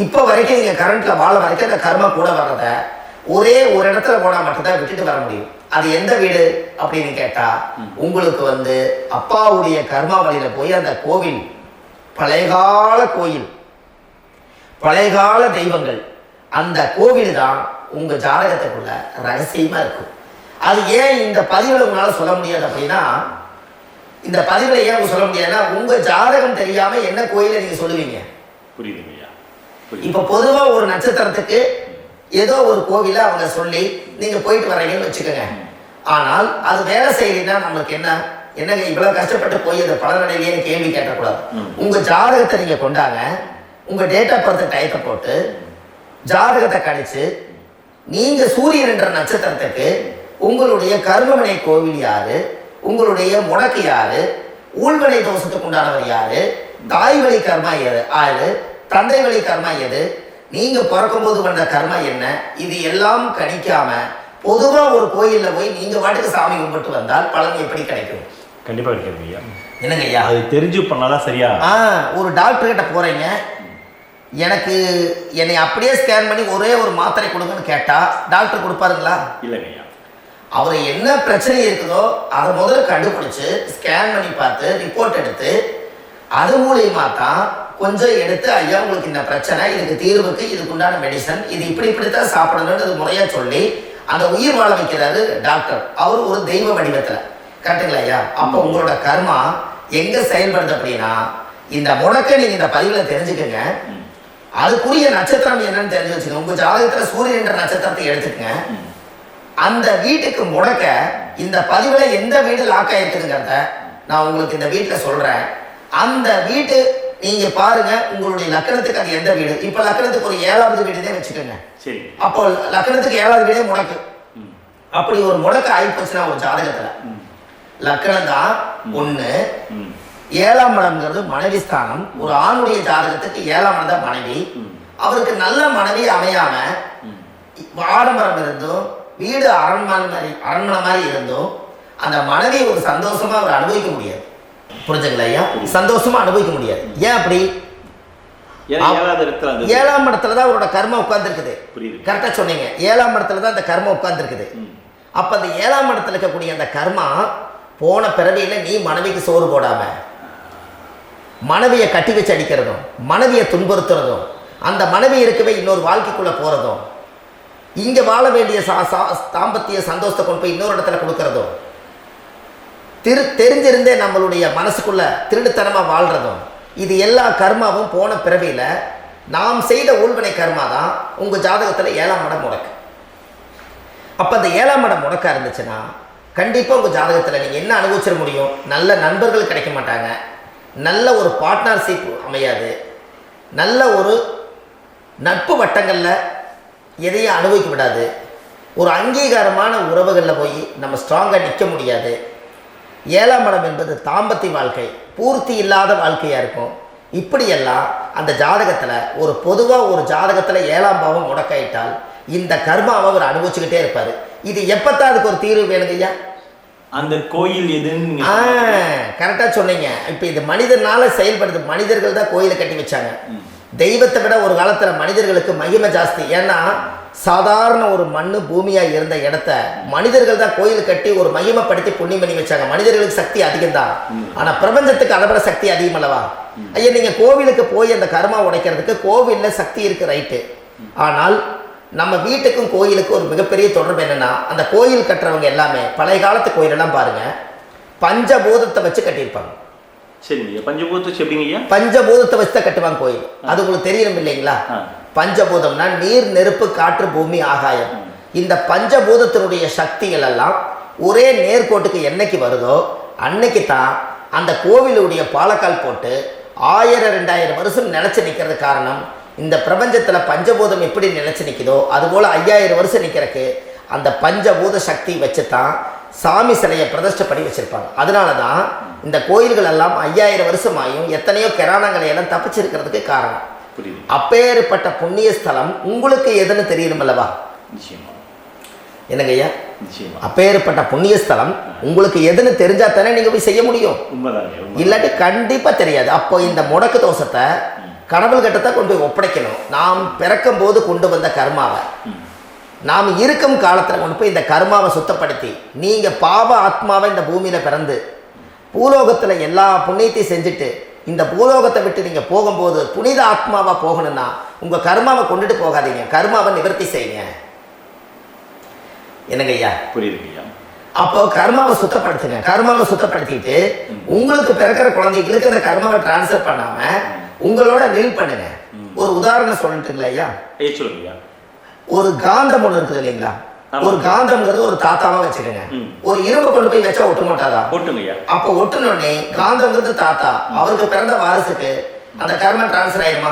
இப்ப வரைக்கும் நீங்க கரண்ட்ல வாழ வரைக்கும் அந்த கர்மா கூட வர்றத ஒரே ஒரு இடத்துல போனா மட்டும்தான் விட்டுட்டு வர முடியும். அது எந்த வீடு அப்படின்னு கேட்டா உங்களுக்கு வந்து அப்பாவுடைய கர்மா வழியில போய் அந்த கோவில், பழையகால கோயில், பழையகால தெய்வங்கள், அந்த கோவில் தான் உங்க ஜாதகத்துக்குள்ள ரகசியமா இருக்கும். அது ஏன் இந்த பதிவுல உங்களால சொல்ல முடியாது அப்படின்னா, இந்த பதிவுல ஏன் சொல்ல முடியாதுன்னா உங்க ஜாதகம் தெரியாம என்ன கோயிலை நீங்க சொல்லுவீங்க? புரியுதுங்கய்யா. இப்ப பொதுவா ஒரு நட்சத்திரத்துக்கு ஏதோ ஒரு கோவில அவங்க சொல்லி நீங்க போயிட்டு வரீங்கன்னு வச்சுக்கோங்க. ஆனால் அது வேலை செய்யலைன்னா நம்மளுக்கு என்னங்க இவ்வளவு கஷ்டப்பட்டு போய் அந்த பலனடையிலேயே கேள்வி கேட்டக்கூடாது. உங்க ஜாதகத்தை நீங்க கொண்டாங்க, உங்க டேட் ஆஃப் பர்த் டயத்தை போட்டு ஜாதகத்தை கணிச்சு நீங்க சூரியன் என்ற நட்சத்திரத்துக்கு உங்களுடைய கர்மவினை கோவில் யாரு, உங்களுடைய முடக்கு யாரு, ஊழ்வினை தோஷத்துக்கு உண்டானவர் யாரு, தாய் வழி கர்மா யாரு, தந்தை வழி கர்மா எது, நீங்க பிறக்கும் போது வந்த கர்மா என்ன, இது எல்லாம் கணிக்காம பொதுவா ஒரு கோயில்ல போய் நீங்க வாட்டுக்கு சாமி கும்பிட்டு வந்தால் பலன் எப்படி கிடைக்கும்? கண்டிப்பா கிடைக்கும் ஐயா. என்னங்க ஐயா, அது தெரிஞ்சு பண்ணாதான் சரியா? ஒரு டாக்டர் கிட்ட போறீங்க, எனக்கு என்னை அப்படியே ஸ்கேன் பண்ணி ஒரே ஒரு மாத்திரை கொடுங்கன்னு கேட்டா டாக்டர் கொடுப்பாருங்களா? இல்லைங்க ஐயா. அவர் என்ன பிரச்சனை இருக்குதோ அதை முதல்ல கண்டுபிடிச்சு ஸ்கேன் பண்ணி பார்த்து ரிப்போர்ட் எடுத்து அது மூலியமா தான் கொஞ்சம் எடுத்து ஐயா உங்களுக்கு இந்த பிரச்சனை, இதுக்கு தீர்வுக்கு இதுக்குண்டான மெடிசன், இது இப்படித்தான் சாப்பிடணும்னு முறையா சொல்லி அந்த உயிர் வாழ வைக்கிறாரு டாக்டர். அவர் ஒரு தெய்வ வடிவத்துல. கரெக்டுங்களா ஐயா? அப்போ உங்களோட கர்மா எங்க செயல்படுது அப்படின்னா இந்த முடக்க நீங்க இந்த பதிவுல தெரிஞ்சுக்கங்க. அதுக்குரிய நட்சத்திரம் என்னன்னு தெரிஞ்சு வச்சுக்கோங்க. உங்க ஜாதகத்துல சூரியன் என்ற நட்சத்திரத்தை எடுத்துக்கங்க. அந்த வீட்டுக்கு முடக்க இந்த பதிவுல எந்த வீடு லாக் ஆயிருக்குதுங்கிறத நான் உங்களுக்கு இந்த வீட்டுல சொல்றேன். அந்த வீட்டு நீங்க பாருங்க, உங்களுடைய லக்கணத்துக்கு அது எந்த வீடு. இப்ப லக்கணத்துக்கு ஒரு 7வது வீடுனே வச்சுக்கோங்க. அப்போ லக்கணத்துக்கு 7வது வீடே முடக்கு. அப்படி ஒரு முடக்க ஆயிப்போச்சுன்னா ஒரு ஜாதகத்துல லக்கணம் தான் 1, 7ஆம் இடம்ங்கிறது மனைவி ஸ்தானம். ஒரு ஆணுடைய ஜாதகத்துக்கு 7ஆம் இடம் தான் மனைவி. அவருக்கு நல்ல மனைவி அமையாம ஆடம்பரம் இருந்தும் வீடு அரண்மனை மாதிரி இருந்தும் அந்த மனைவி ஒரு சந்தோஷமா அவர் அனுபவிக்க முடியாது. புரிஞ்சுங்களா ஐயா? சந்தோஷமா அனுபவிக்க முடியாது. ஏன் அப்படி? 7ஆம் இடத்துல தான் அவரோட கர்மம் உட்கார்ந்து இருக்குது. கரெக்டா சொன்னீங்க. 7ஆம் இடத்துல தான் அந்த கர்மம் உட்கார்ந்து இருக்குது. அப்ப அந்த 7ஆம் இடத்துல இருக்கக்கூடிய அந்த கர்மா போன பிறவியில நீ மனைவிக்கு சோறு போடாம மனைவியை கட்டி வச்சு அடிக்கிறதும், மனைவியை துன்புறுத்துறதும், அந்த மனைவி இருக்கவே இன்னொரு வாழ்க்கைக்குள்ள போறதும், இங்க வாழ வேண்டிய தாம்பத்திய சந்தோஷத்தை கொண்டு போய் இன்னொரு இடத்துல கொடுக்கறதும், தெரிஞ்சிருந்தே நம்மளுடைய மனசுக்குள்ள திருடுத்தனமா வாழ்றதும், இது எல்லா கர்மாவும் போன பிறவியில நாம் செய்த ஊழ்வினை கர்மா தான் உங்க ஜாதகத்துல 7ஆம் இடம் முடக்கு. அப்போ அந்த 7ஆம் இடம் முடக்கா இருந்துச்சுன்னா கண்டிப்பாக உங்கள் ஜாதகத்தில் நீங்கள் என்ன அனுபவிச்சிட முடியும்? நல்ல நண்பர்கள் கிடைக்க மாட்டாங்க, நல்ல ஒரு பார்ட்னர்ஷிப் அமையாது, நல்ல ஒரு நட்பு வட்டங்களில் எதையும் அனுபவிக்க விடாது, ஒரு அங்கீகாரமான உறவுகளில் போய் நம்ம ஸ்ட்ராங்காக நிற்க முடியாது. 7ஆம் இடம் என்பது தாம்பத்திய வாழ்க்கை, பூர்த்தி இல்லாத வாழ்க்கையாக இருக்கும். இப்படியெல்லாம் அந்த ஜாதகத்தில் ஒரு பொதுவாக ஒரு ஜாதகத்தில் 7ஆம் பாவம் முடக்காயிட்டால் இந்த கர்மாவை அவர் அனுபவிச்சுக்கிட்டே இருப்பார். இது எப்பத்தான் அதுக்கு ஒரு தீர்வு வேணுங்க ஐயா? அந்த கோயில் எதுன்னு கரெக்டாக சொன்னீங்க. இப்போ இது மனிதனால செயல்படுது. மனிதர்கள் தான் கோயிலை கட்டி வச்சாங்க. தெய்வத்தை விட ஒரு காலத்தில் மனிதர்களுக்கு மகிமை ஜாஸ்தி. ஏன்னா சாதாரண ஒரு மண்ணு பூமியாக இருந்த இடத்த மனிதர்கள் தான் கோயில் கட்டி ஒரு மகிமைப்படுத்தி புண்ணியம் பண்ணி வச்சாங்க. மனிதர்களுக்கு சக்தி அதிகம்தான், ஆனால் பிரபஞ்சத்துக்கு அதை விட சக்தி அதிகம் அல்லவா? ஐயா, நீங்கள் கோவிலுக்கு போய் அந்த கர்மா உடைக்கிறதுக்கு கோவிலில் சக்தி இருக்குது, ரைட்டு. ஆனால் நம்ம வீட்டுக்கும் கோயிலுக்கும் ஒரு மிகப்பெரிய தொடர்பு என்னென்னா, அந்த கோயில் கட்டுறவங்க எல்லாமே பழைய காலத்து கோயிலெல்லாம் பாருங்கள், பஞ்சபூதத்தை வச்சு கட்டியிருப்பாங்க. சரிங்க. பஞ்சபூதத்தை எப்படிங்க? பஞ்சபூதத்தை வச்சு தான் கட்டுவாங்க கோயில். அது உங்களுக்கு தெரியணும் இல்லைங்களா? பஞ்சபூதம்னா நீர், நெருப்பு, காற்று, பூமி, ஆகாயம். இந்த பஞ்சபூதத்தினுடைய சக்திகள் எல்லாம் ஒரே நேர்கோட்டுக்கு என்னைக்கு வருதோ அன்னைக்கு தான் அந்த கோவிலுடைய பாலக்கால் போட்டு 1000-2000 வருஷம் நிலச்சி நிற்கிறது. காரணம், இந்த பிரபஞ்சத்தில் பஞ்சபூதம் எப்படி நிலச்சி நிற்குதோ அதுபோல் 5000 வருஷம் நிற்கிறதுக்கு அந்த பஞ்சபூத சக்தி வச்சு தான் சாமி சிலையை பிரதிஷ்டை பண்ணி வச்சுருப்பாங்க. அதனால தான் இந்த கோயில்கள் எல்லாம் 5000 வருஷமாயும் எத்தனையோ கிராணங்களை எல்லாம் தப்பிச்சிருக்கிறதுக்கு காரணம். அப்பேற்பட்ட புண்ணிய ஸ்தலம் உங்களுக்கு எதுன்னு தெரியணும் அல்லவா? என்னங்க ஐயா? அப்பேற்பட்ட புண்ணிய ஸ்தலம் உங்களுக்கு எதுன்னு தெரிஞ்சா தானே நீங்க போய் செய்ய முடியும். இல்லாட்டி கண்டிப்பா தெரியாது. அப்போ இந்த முடக்கு தோஷத்தை கடவுள் கிட்டத்தை கொண்டு போய் ஒப்படைக்கணும். நாம் பிறக்கும் போது கொண்டு வந்த கர்மாவை நாம் இருக்கும் காலத்தில் கொண்டு போய் இந்த கர்மாவை சுத்தப்படுத்தி நீங்கள் பாவ ஆத்மாவை இந்த பூமியில் பிறந்து பூலோகத்தில் எல்லா புண்ணியத்தையும் செஞ்சுட்டு இந்த பூலோகத்தை விட்டு நீங்கள் போகும்போது புனித ஆத்மாவாக போகணும்னா உங்கள் கர்மாவை கொண்டுட்டு போகாதீங்க, கர்மாவை நிவர்த்தி செய்யுங்க. என்னங்க ஐயா? புரியுதுங்க ஐயா. அப்போ கர்மாவை சுத்தப்படுத்துங்க. கர்மாவை சுத்தப்படுத்திட்டு உங்களுக்கு பிறக்கிற குழந்தைகளுக்கு அந்த கர்மாவை டிரான்ஸ்ஃபர் பண்ணாம உங்களோட நில் பண்ணுங்க. ஒரு உதாரணம் சொல்லிட்டுங்களா ஐயா? சொல்லுங்க. ஒரு காந்தம் ஒன்று இருக்குது இல்லைங்களா? ஒரு காந்தம்ங்கிறது ஒரு தாத்தாவா வச்சுக்கோங்க. ஒரு இரும்பு கொண்டு போய் வச்சா ஒட்டு மாட்டாதா? அப்போ ஒட்டுனோடனே காந்தம்ங்கிறது தாத்தா, அவருக்கு பிறந்த வாரிசுக்கு அந்த கர்மா டிரான்ஸ்ஃபர் ஆயிருமா?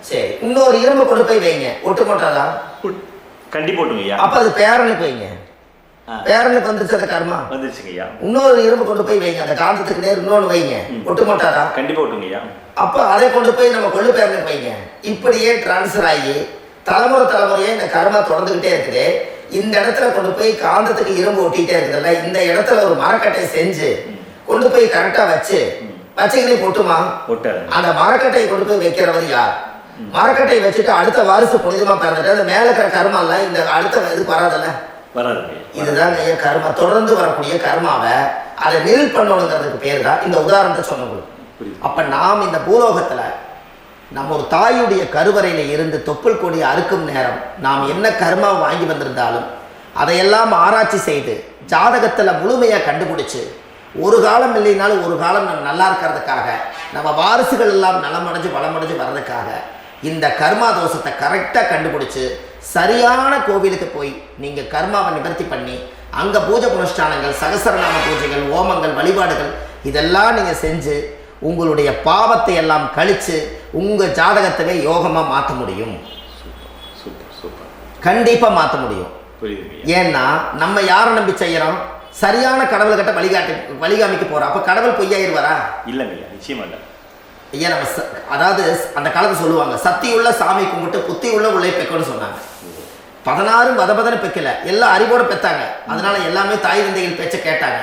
சரி, இன்னொரு இரும்பு கொண்டு போய் வைங்க, ஒட்டு மாட்டாதா? கண்டிப்பா. அப்ப அது பேரனுக்கு வைங்க, பேரனுக்கு வந்துருச்சு அந்த கர்மா. வந்துருச்சுங்கய்யா. இன்னொரு இரும்பு கொண்டு போய் வைங்க, அந்த காந்தத்துக்கு நேர் இன்னொன்று வைங்க, ஒட்டு மாட்டாதா? கண்டிப்பா ஒட்டுங்கய்யா. அப்ப அதை கொண்டு போய் நம்ம கொள்ளு பேரனுக்கு வைங்க. இப்படியே டிரான்ஸ்ஃபர் ஆகி தலைமுறை தலைமுறையே இந்த கர்மா தொடர்ந்துகிட்டே இருக்குது. இந்த இடத்துல கொண்டு போய் காந்தத்துக்கு இரும்பு ஒட்டிகிட்டே இருக்குதுல்ல, இந்த இடத்துல ஒரு மரக்கட்டை செஞ்சு கொண்டு போய் கரெக்டா வச்சுக்கிட்டே போட்டுமா? அந்த மரக்கட்டையை கொண்டு போய் வைக்கிறவர் யார்? மரக்கட்டையை வச்சுட்டு அடுத்த வாரிசு புனிதமா பிறந்துட்டு அந்த மேல இருக்கிற கர்மா எல்லாம் இந்த அடுத்த இதுக்கு வராதுல்ல. இதுதான் கர்மா. தொடர்ந்து வரக்கூடிய கர்மாவை அதை நில் பண்ணணுங்கிறதுக்கு பேர் தான் இந்த உதாரணத்தை சொன்னது. அப்ப நாம் இந்த பூலோகத்துல நம்ம ஒரு தாயுடைய கருவறையில் இருந்து தொப்புள் கொடி அறுக்கும் நேரம் நாம் என்ன கர்மாவை வாங்கி வந்திருந்தாலும் அதையெல்லாம் ஆராய்ச்சி செய்து ஜாதகத்தில் முழுமையாக கண்டுபிடிச்சு ஒரு காலம் இல்லைனாலும் ஒரு காலம் நம்ம நல்லா இருக்கிறதுக்காக நம்ம வாரிசுகள் எல்லாம் நலமடைஞ்சு வளமடைஞ்சு வர்றதுக்காக இந்த கர்மா தோஷத்தை கரெக்டாக கண்டுபிடிச்சு சரியான கோவிலுக்கு போய் நீங்கள் கர்மாவை நிவர்த்தி பண்ணி அங்கே பூஜை புனஸ்தானங்கள், சகசரநாம பூஜைகள், ஓமங்கள், வழிபாடுகள் இதெல்லாம் நீங்கள் செஞ்சு உங்களுடைய பாவத்தை எல்லாம் கழித்து உங்கள் ஜாதகத்தவே யோகமாக மாற்ற முடியும். கண்டிப்பாக மாற்ற முடியும். ஏன்னா நம்ம யாரை நம்பி செய்கிறோம்? சரியான கடவுள்கிட்ட வழிகாமிக்க போகிறோம். அப்போ கடவுள் பொய்யாயிருவாரா? இல்லைங்க, நிச்சயமா இல்லை. ஐயா, நம்ம அதாவது அந்த காலத்தை சொல்லுவாங்க, சக்தியுள்ள சாமி கும்பிட்டு புத்தி உள்ள உள்ளே பெக்கணும்னு சொன்னாங்க. 16 வதபதனை பெக்கல, எல்லாம் அறிவோட பெற்றாங்க. அதனால எல்லாமே தாய் தந்தைகள் பேச்சை கேட்டாங்க.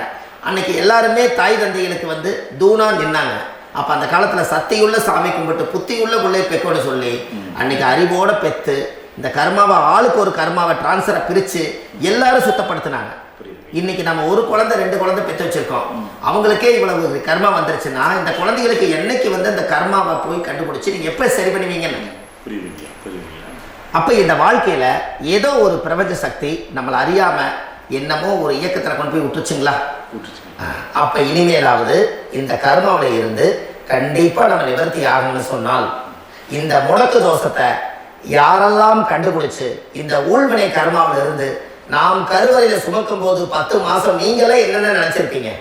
அன்னைக்கு எல்லாருமே தாய் தந்தைகளுக்கு தூணா நின்னாங்க. அப்போ அந்த காலத்தில் சக்தியுள்ள சாமி கும்பிட்டு புத்தியுள்ள உள்ளே பெக்கோன்னு சொல்லி அன்னைக்கு அறிவோட பெற்று இந்த கர்மாவை ஆளுக்கு ஒரு கர்மாவை டிரான்ஸ்ஃபரை பிரித்து எல்லாரும் சுத்தப்படுத்தினாங்க. இன்னைக்கு நம்ம ஒரு குழந்தை 2 குழந்தை பெற்று வச்சிருக்கோம். அவங்களுக்கே இவ்வளவு கர்மா வந்துருச்சுன்னா இந்த குழந்தைகளுக்கு என்னைக்கு இந்த கர்மாவை போய் கண்டுபிடிச்சி நீங்கள் எப்போ சரி பண்ணுவீங்கன்னு. அப்போ இந்த வாழ்க்கையில் ஏதோ ஒரு பிரபஞ்ச சக்தி நம்மளை அறியாமல் என்னமோ ஒரு இயக்கத்தில் கொண்டு போய் விட்டுருச்சுங்களா? அப்போ இனிமேலாவது இந்த கர்மாவில் இருந்து கண்டிப்பாக நம்ம நிவர்த்தி ஆகணும்னு சொன்னால் இந்த முடக்கு தோஷத்தை யாரெல்லாம் கண்டுபிடிச்சு இந்த ஊழ்வினை கர்மாவில் இருந்து நாம் கருவறையில சுமக்கும் போது 10 மாசம் நீங்களே என்னென்ன நினைச்சிருப்பீங்க?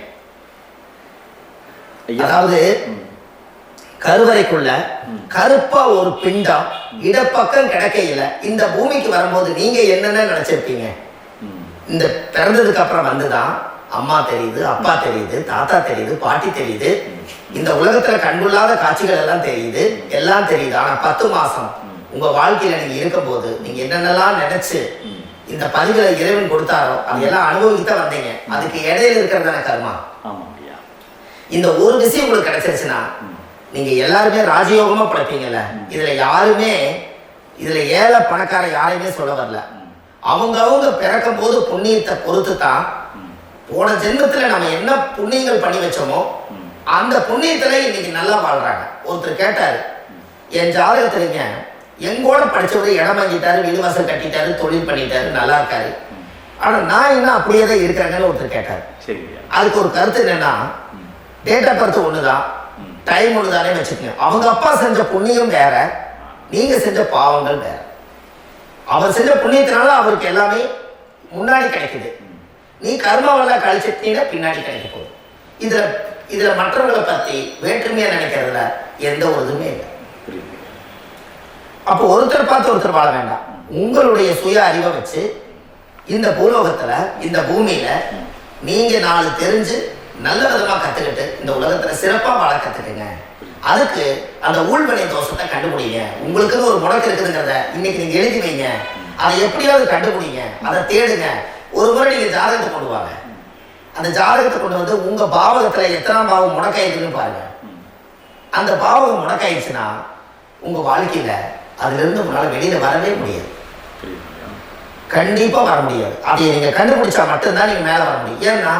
அதாவது கருவறைக்குள்ள கருப்பா ஒரு பிண்டம் இடப்பக்கம் கிடக்கையில இந்த பூமிக்கு வரும்போது நீங்க என்னென்ன நினைச்சிருப்பீங்க? இந்த பிறந்ததுக்கு அப்புறம் வந்துதான் அம்மா தெரியுது, அப்பா தெரியுது, தாத்தா தெரியுது, பாட்டி தெரியுது, இந்த உலகத்துல கண்டுள்ளாத காட்சிகள் எல்லாம் தெரியுது, எல்லாம் தெரியுது. ஆனா 10 மாசம் உங்க வாழ்க்கையில நீங்க இருக்கும் போது நீங்க என்னென்னலாம் நினைச்சு இந்த பதிவுகளை இறைவன் கொடுத்தாரோ அதெல்லாம் அனுபவிக்கத்தான் வந்தீங்க. அதுக்கு இடையில இருக்கிறதான கர்மா. இந்த ஒரு விஷயம் உங்களுக்கு கிடைச்சிருச்சுன்னா நீங்க எல்லாருமே ராஜயோகமா படைப்பீங்கல்ல. இதுல ஏழை பணக்கார யாரையுமே சொல்ல வரல. அவங்க பிறக்கும் போது புண்ணியத்தை பொறுத்து தான் போன ஜென்மத்துல நம்ம என்ன புண்ணியங்கள் பண்ணி வச்சோமோ அந்த புண்ணியத்துல இன்னைக்கு நல்லா வாழ்றாங்க. ஒருத்தர் கேட்டாரு, என் ஜாதகத்துலங்க எங்கூட படிச்சவரு இடம் வாங்கிட்டாரு, வீடு வாசல் கட்டிட்டாரு, தொழில் பண்ணிட்டாரு, நல்லா இருக்காரு, ஆனா நான் இன்னும் அப்படியே தான் இருக்காங்கன்னு ஒருத்தர் கேட்டாரு. அதுக்கு ஒரு கருத்து என்னன்னா, டேட் ஆஃப் பர்த் ஒண்ணுதான், டைம் ஒண்ணுதானே வச்சுக்கோங்க. அவங்க அப்பா செஞ்ச புண்ணியம் வேற, நீங்க செஞ்ச பாவங்கள் வேற. அவர் செஞ்ச புண்ணியத்தினால அவருக்கு எல்லாமே முன்னாடி கிடைக்குது. நீ கர்மாவெல்லாம் கழிச்சிட்டீங்கன்னா பின்னாடி கிடைக்க போகுது. இதுல மற்றவங்களை பத்தி வேற்றுமையா நினைக்கிறதுல எந்த ஒரு இதுவுமே இல்லை. அப்போ ஒருத்தர் பார்த்து ஒருத்தர் வாழ வேண்டாம். உங்களுடைய சுய அறிவை வச்சு இந்த பூலோகத்துல இந்த பூமியில நீங்க 4 தெரிஞ்சு நல்ல விதமா கத்துக்கிட்டு இந்த உலகத்துல சிறப்பா வாழ கத்துக்குங்க. அதுக்கு அந்த ஊழ்வினை தோஷத்தை கண்டுபிடிங்க. உங்களுக்குன்னு ஒரு முடக்கு இருக்குதுங்கிறத இன்னைக்கு நீங்க எழுதி வைங்க. அதை எப்படியாவது கண்டுபிடிங்க, அதை தேடுங்க. ஒரு முறை நீங்க ஜாதகத்தை கொண்டு வாங்க. அந்த ஜாதகத்தை கொண்டு வந்து உங்க பாவகத்துல எத்தனாம் பாவம் முடக்காயிருக்குன்னு பாருங்க. அந்த பாவகம் முடக்காயிடுச்சுன்னா உங்க வாழ்க்கையில அதுல இருந்து உங்களால வெளியில வரவே முடியாது. கண்டிப்பா வர முடியாது. அதை நீங்க கண்டுபிடிச்சா மட்டும்தான் நீங்க மேல வர முடியும். ஏன்னா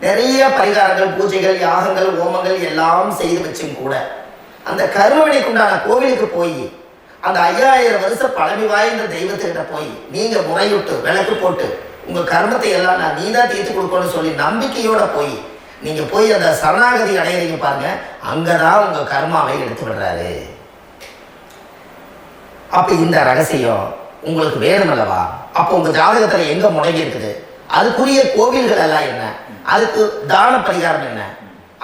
நிறைய பரிகாரங்கள், பூஜைகள், யாகங்கள், ஹோமங்கள் எல்லாம் செய்து வச்சும் கூட அந்த கருவணைக்கு உண்டான கோவிலுக்கு போய் அந்த 5000 வருஷம் பழமை வாய்ந்த தெய்வத்துக்கிட்ட போய் நீங்க முறையிட்டு விளக்கு போட்டு உங்க கர்மத்தை எல்லாம் நான் நீதான் தீர்த்து கொடுக்கணும்னு சொல்லி நம்பிக்கையோட போய் நீங்க போய் அந்த சரணாகதி அடையிறீங்க பாருங்க, அங்கதான் உங்க கர்மாவை எடுத்து விடுறாரு. அப்ப இந்த ரகசியம் உங்களுக்கு வேணும் அல்லவா? அப்போ உங்க ஜாதகத்துல எங்க முடங்கி இருக்குது, அதுக்குரிய கோவில்கள் எல்லாம் என்ன, அதுக்கு தான பரிகாரம் என்ன,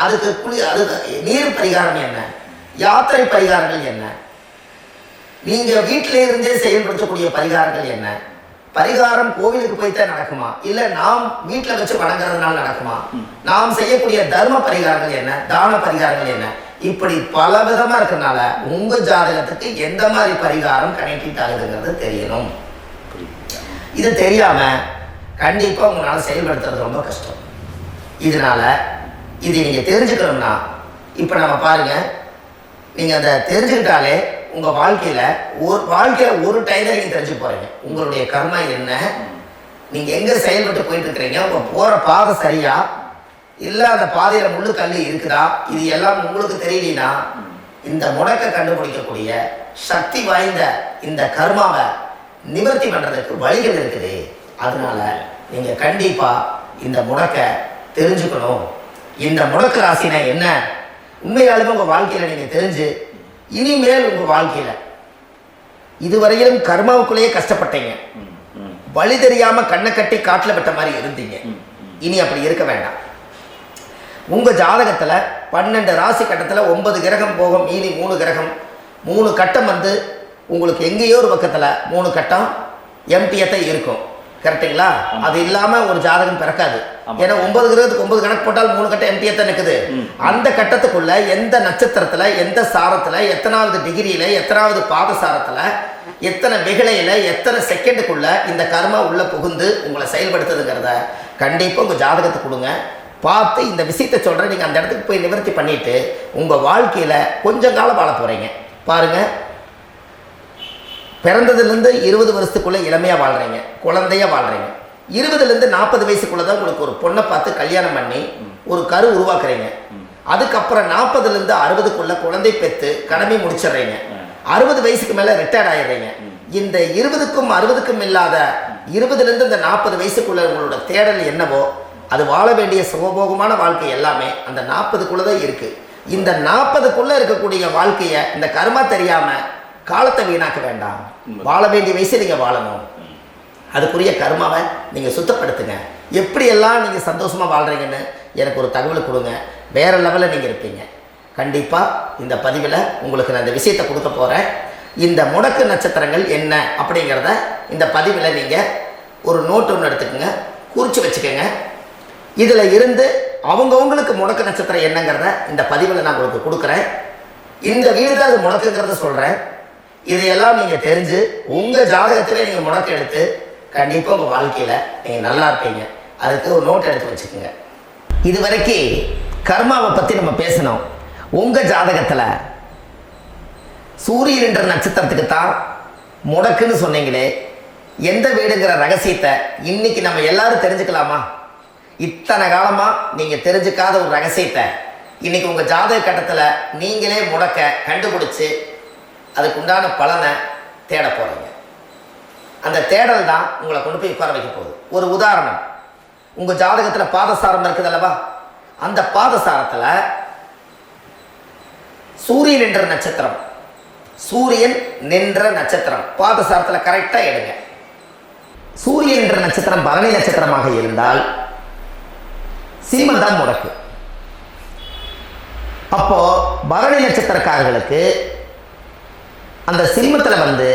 அதுக்கு நீர் பரிகாரம் என்ன, யாத்திரை பரிகாரங்கள் என்ன, நீங்க வீட்டில இருந்தே செயல்படுத்தக்கூடிய பரிகாரங்கள் என்ன, பரிகாரம் கோவிலுக்கு போய்தான் நடக்குமா, இல்ல நாம் வீட்டில் வச்சு வணங்குறதுனால நடக்குமா, நாம் செய்யக்கூடிய தர்ம பரிகாரங்கள் என்ன, தான பரிகாரங்கள் என்ன, இப்படி பல விதமா இருக்கனால உங்க ஜாதகத்துக்கு எந்த மாதிரி பரிகாரம் கனெக்ட் ஆகுதுங்கிறது தெரியணும். இது தெரியாம கண்டிப்பா உங்களால செயல்படுத்துறது ரொம்ப கஷ்டம். இதனால இதை நீங்க தெரிஞ்சுக்கணும்னா இப்ப நம்ம பாருங்க, நீங்க அதை தெரிஞ்சுக்கிட்டாலே உங்க வாழ்க்கையில ஒரு டைம்ல நீங்க தெரிஞ்சு போறீங்க உங்களுடைய கர்மா என்ன, நீங்க எங்க செயல்பட்டு போயிட்டு இருக்கிறீங்க, உங்க போற பாதை சரியா இல்ல அந்த பாதையில முள்ளு கல்லு இருக்குதா, இது எல்லாம் உங்களுக்கு தெரியலனா இந்த முடக்க கண்டுபிடிக்கக்கூடிய சக்தி வாய்ந்த இந்த கர்மாவை நிவர்த்தி பண்றதுக்கு வழிகள் இருக்குது. அதனால நீங்க கண்டிப்பா இந்த முடக்க தெரிஞ்சுக்கணும். இந்த முடக்க ராசினா என்ன உண்மையாலுமே உங்க வாழ்க்கையில நீங்க தெரிஞ்சு இனிமேல் உங்க வாழ்க்கையில இதுவரையிலும் கர்மாவுக்குள்ளேயே கஷ்டப்பட்டீங்க, வழி தெரியாம கண்ணை கட்டி காட்டுல விட்ட மாதிரி இருந்தீங்க, இனி அப்படி இருக்க வேண்டாம். உங்க ஜாதகத்துல 12 ராசி கட்டத்துல 9 கிரகம் போகும், மீதி 3 கிரகம் 3 கட்டம் வந்து உங்களுக்கு எங்கேயோ ஒரு பக்கத்துல 3 கட்டம் எம்டியத்தான் இருக்கும். கரெக்டுங்களா? அது இல்லாம ஒரு ஜாதகம் பிறக்காது. ஏன்னா 9 கிரகத்துக்கு 9 கணக்கு போட்டால் 3 கட்டம் எம்டியத்தான் இருக்குது. அந்த கட்டத்துக்குள்ள எந்த நட்சத்திரத்துல, எந்த சாரத்துல, எத்தனாவது டிகிரியில, எத்தனாவது பாதசாரத்துல, எத்தனை வெகுளையில, எத்தனை செகண்டுக்குள்ள இந்த கர்மா உள்ள புகுந்து உங்களை செயல்படுத்துதுங்கிறத கண்டிப்பா உங்க ஜாதகத்தை கொடுங்க. பார்த்து இந்த விஷயத்தை சொல்கிறேன், நீங்கள் அந்த இடத்துக்கு போய் நிவர்த்தி பண்ணிவிட்டு உங்கள் வாழ்க்கையில் கொஞ்சம் காலம் வாழ போகிறீங்க. பாருங்கள், பிறந்ததுலேருந்து 20 வருஷத்துக்குள்ளே இளமையாக வாழ்கிறீங்க, குழந்தையாக வாழ்கிறீங்க. 20லேருந்து 40 வயசுக்குள்ளே தான் உங்களுக்கு ஒரு பொண்ணை பார்த்து கல்யாணம் பண்ணி ஒரு கரு உருவாக்குறீங்க. அதுக்கப்புறம் 40லேருந்து 60க்குள்ளே குழந்தை பெற்று கடமை முடிச்சிடுறீங்க. 60 வயசுக்கு மேலே ரிட்டையர்ட் ஆகிடுறீங்க. இந்த 20க்கும் 60க்கும் இல்லாத 20லேருந்து இந்த 40 வயசுக்குள்ளே உங்களோட தேடல் என்னவோ அது வாழ வேண்டிய சுகபோகமான வாழ்க்கை எல்லாமே அந்த 40க்குள்ள தான் இருக்கு. இந்த 40க்குள்ள இருக்கக்கூடிய வாழ்க்கையை இந்த கர்மா தெரியாம காலத்தை வீணாக்க வேண்டாம். வாழ வேண்டிய வயசு நீங்க வாழணும். அதுக்குரிய கர்மாவை நீங்கள் சுத்தப்படுத்துங்க. எப்படியெல்லாம் நீங்கள் சந்தோஷமாக வாழ்கிறீங்கன்னு எனக்கு ஒரு தகவல் கொடுங்க. வேறு லெவலில் நீங்கள் இருப்பீங்க. கண்டிப்பாக இந்த பதிவில் உங்களுக்கு நான் இந்த விஷயத்தை கொடுக்க போகிறேன். இந்த முடக்கு நட்சத்திரங்கள் என்ன அப்படிங்கிறத இந்த பதிவில் நீங்கள் ஒரு நோட்டு ஒன்று எடுத்துக்கோங்க, குறித்து வச்சுக்கோங்க. இதில் இருந்து அவங்கவுங்களுக்கு முடக்கு நட்சத்திரம் என்னங்கிறத இந்த பதிவில் நான் உங்களுக்கு கொடுக்குறேன். இந்த வீடு தான் அது முடக்குங்கிறத சொல்கிறேன். இதையெல்லாம் நீங்கள் தெரிஞ்சு உங்கள் ஜாதகத்திலே நீங்கள் முடக்கு எடுத்து கண்டிப்பாக உங்கள் வாழ்க்கையில் நீங்கள் நல்லா இருப்பீங்க. அதுக்கு ஒரு நோட் எடுத்து வச்சுக்கோங்க. இது வரைக்கும் கர்மாவை பற்றி நம்ம பேசணும். உங்கள் ஜாதகத்தில் சூரியன் என்ற நட்சத்திரத்துக்கு தான் முடக்குன்னு சொன்னீங்களே, எந்த வீடுங்கிற ரகசியத்தை இன்னைக்கு நம்ம எல்லாரும் தெரிஞ்சுக்கலாமா? இத்தனை காலமாக நீங்கள் தெரிஞ்சுக்காத ஒரு ரகசியத்தை இன்னைக்கு உங்கள் ஜாதக கட்டத்தில் நீங்களே முடக்க கண்டுபிடிச்சி அதுக்கு உண்டான பலனை தேட போகிறீங்க. அந்த தேடல் தான் உங்களை கொண்டு போய் உட்கார வைக்க போகுது. ஒரு உதாரணம், உங்கள் ஜாதகத்தில் பாதசாரம் இருக்குது அல்லவா? அந்த பாதசாரத்தில் சூரியன் என்ற நட்சத்திரம், சூரியன் நின்ற நட்சத்திரம் பாதசாரத்தில் கரெக்டாக எடுங்க. சூரியன் என்ற நட்சத்திரம் பரணி நட்சத்திரமாக இருந்தால் சிம்மம் தான் முடக்கு. அப்போ பரணி நட்சத்திரக்காரர்களுக்கு அந்த சிம்மத்தில் வந்து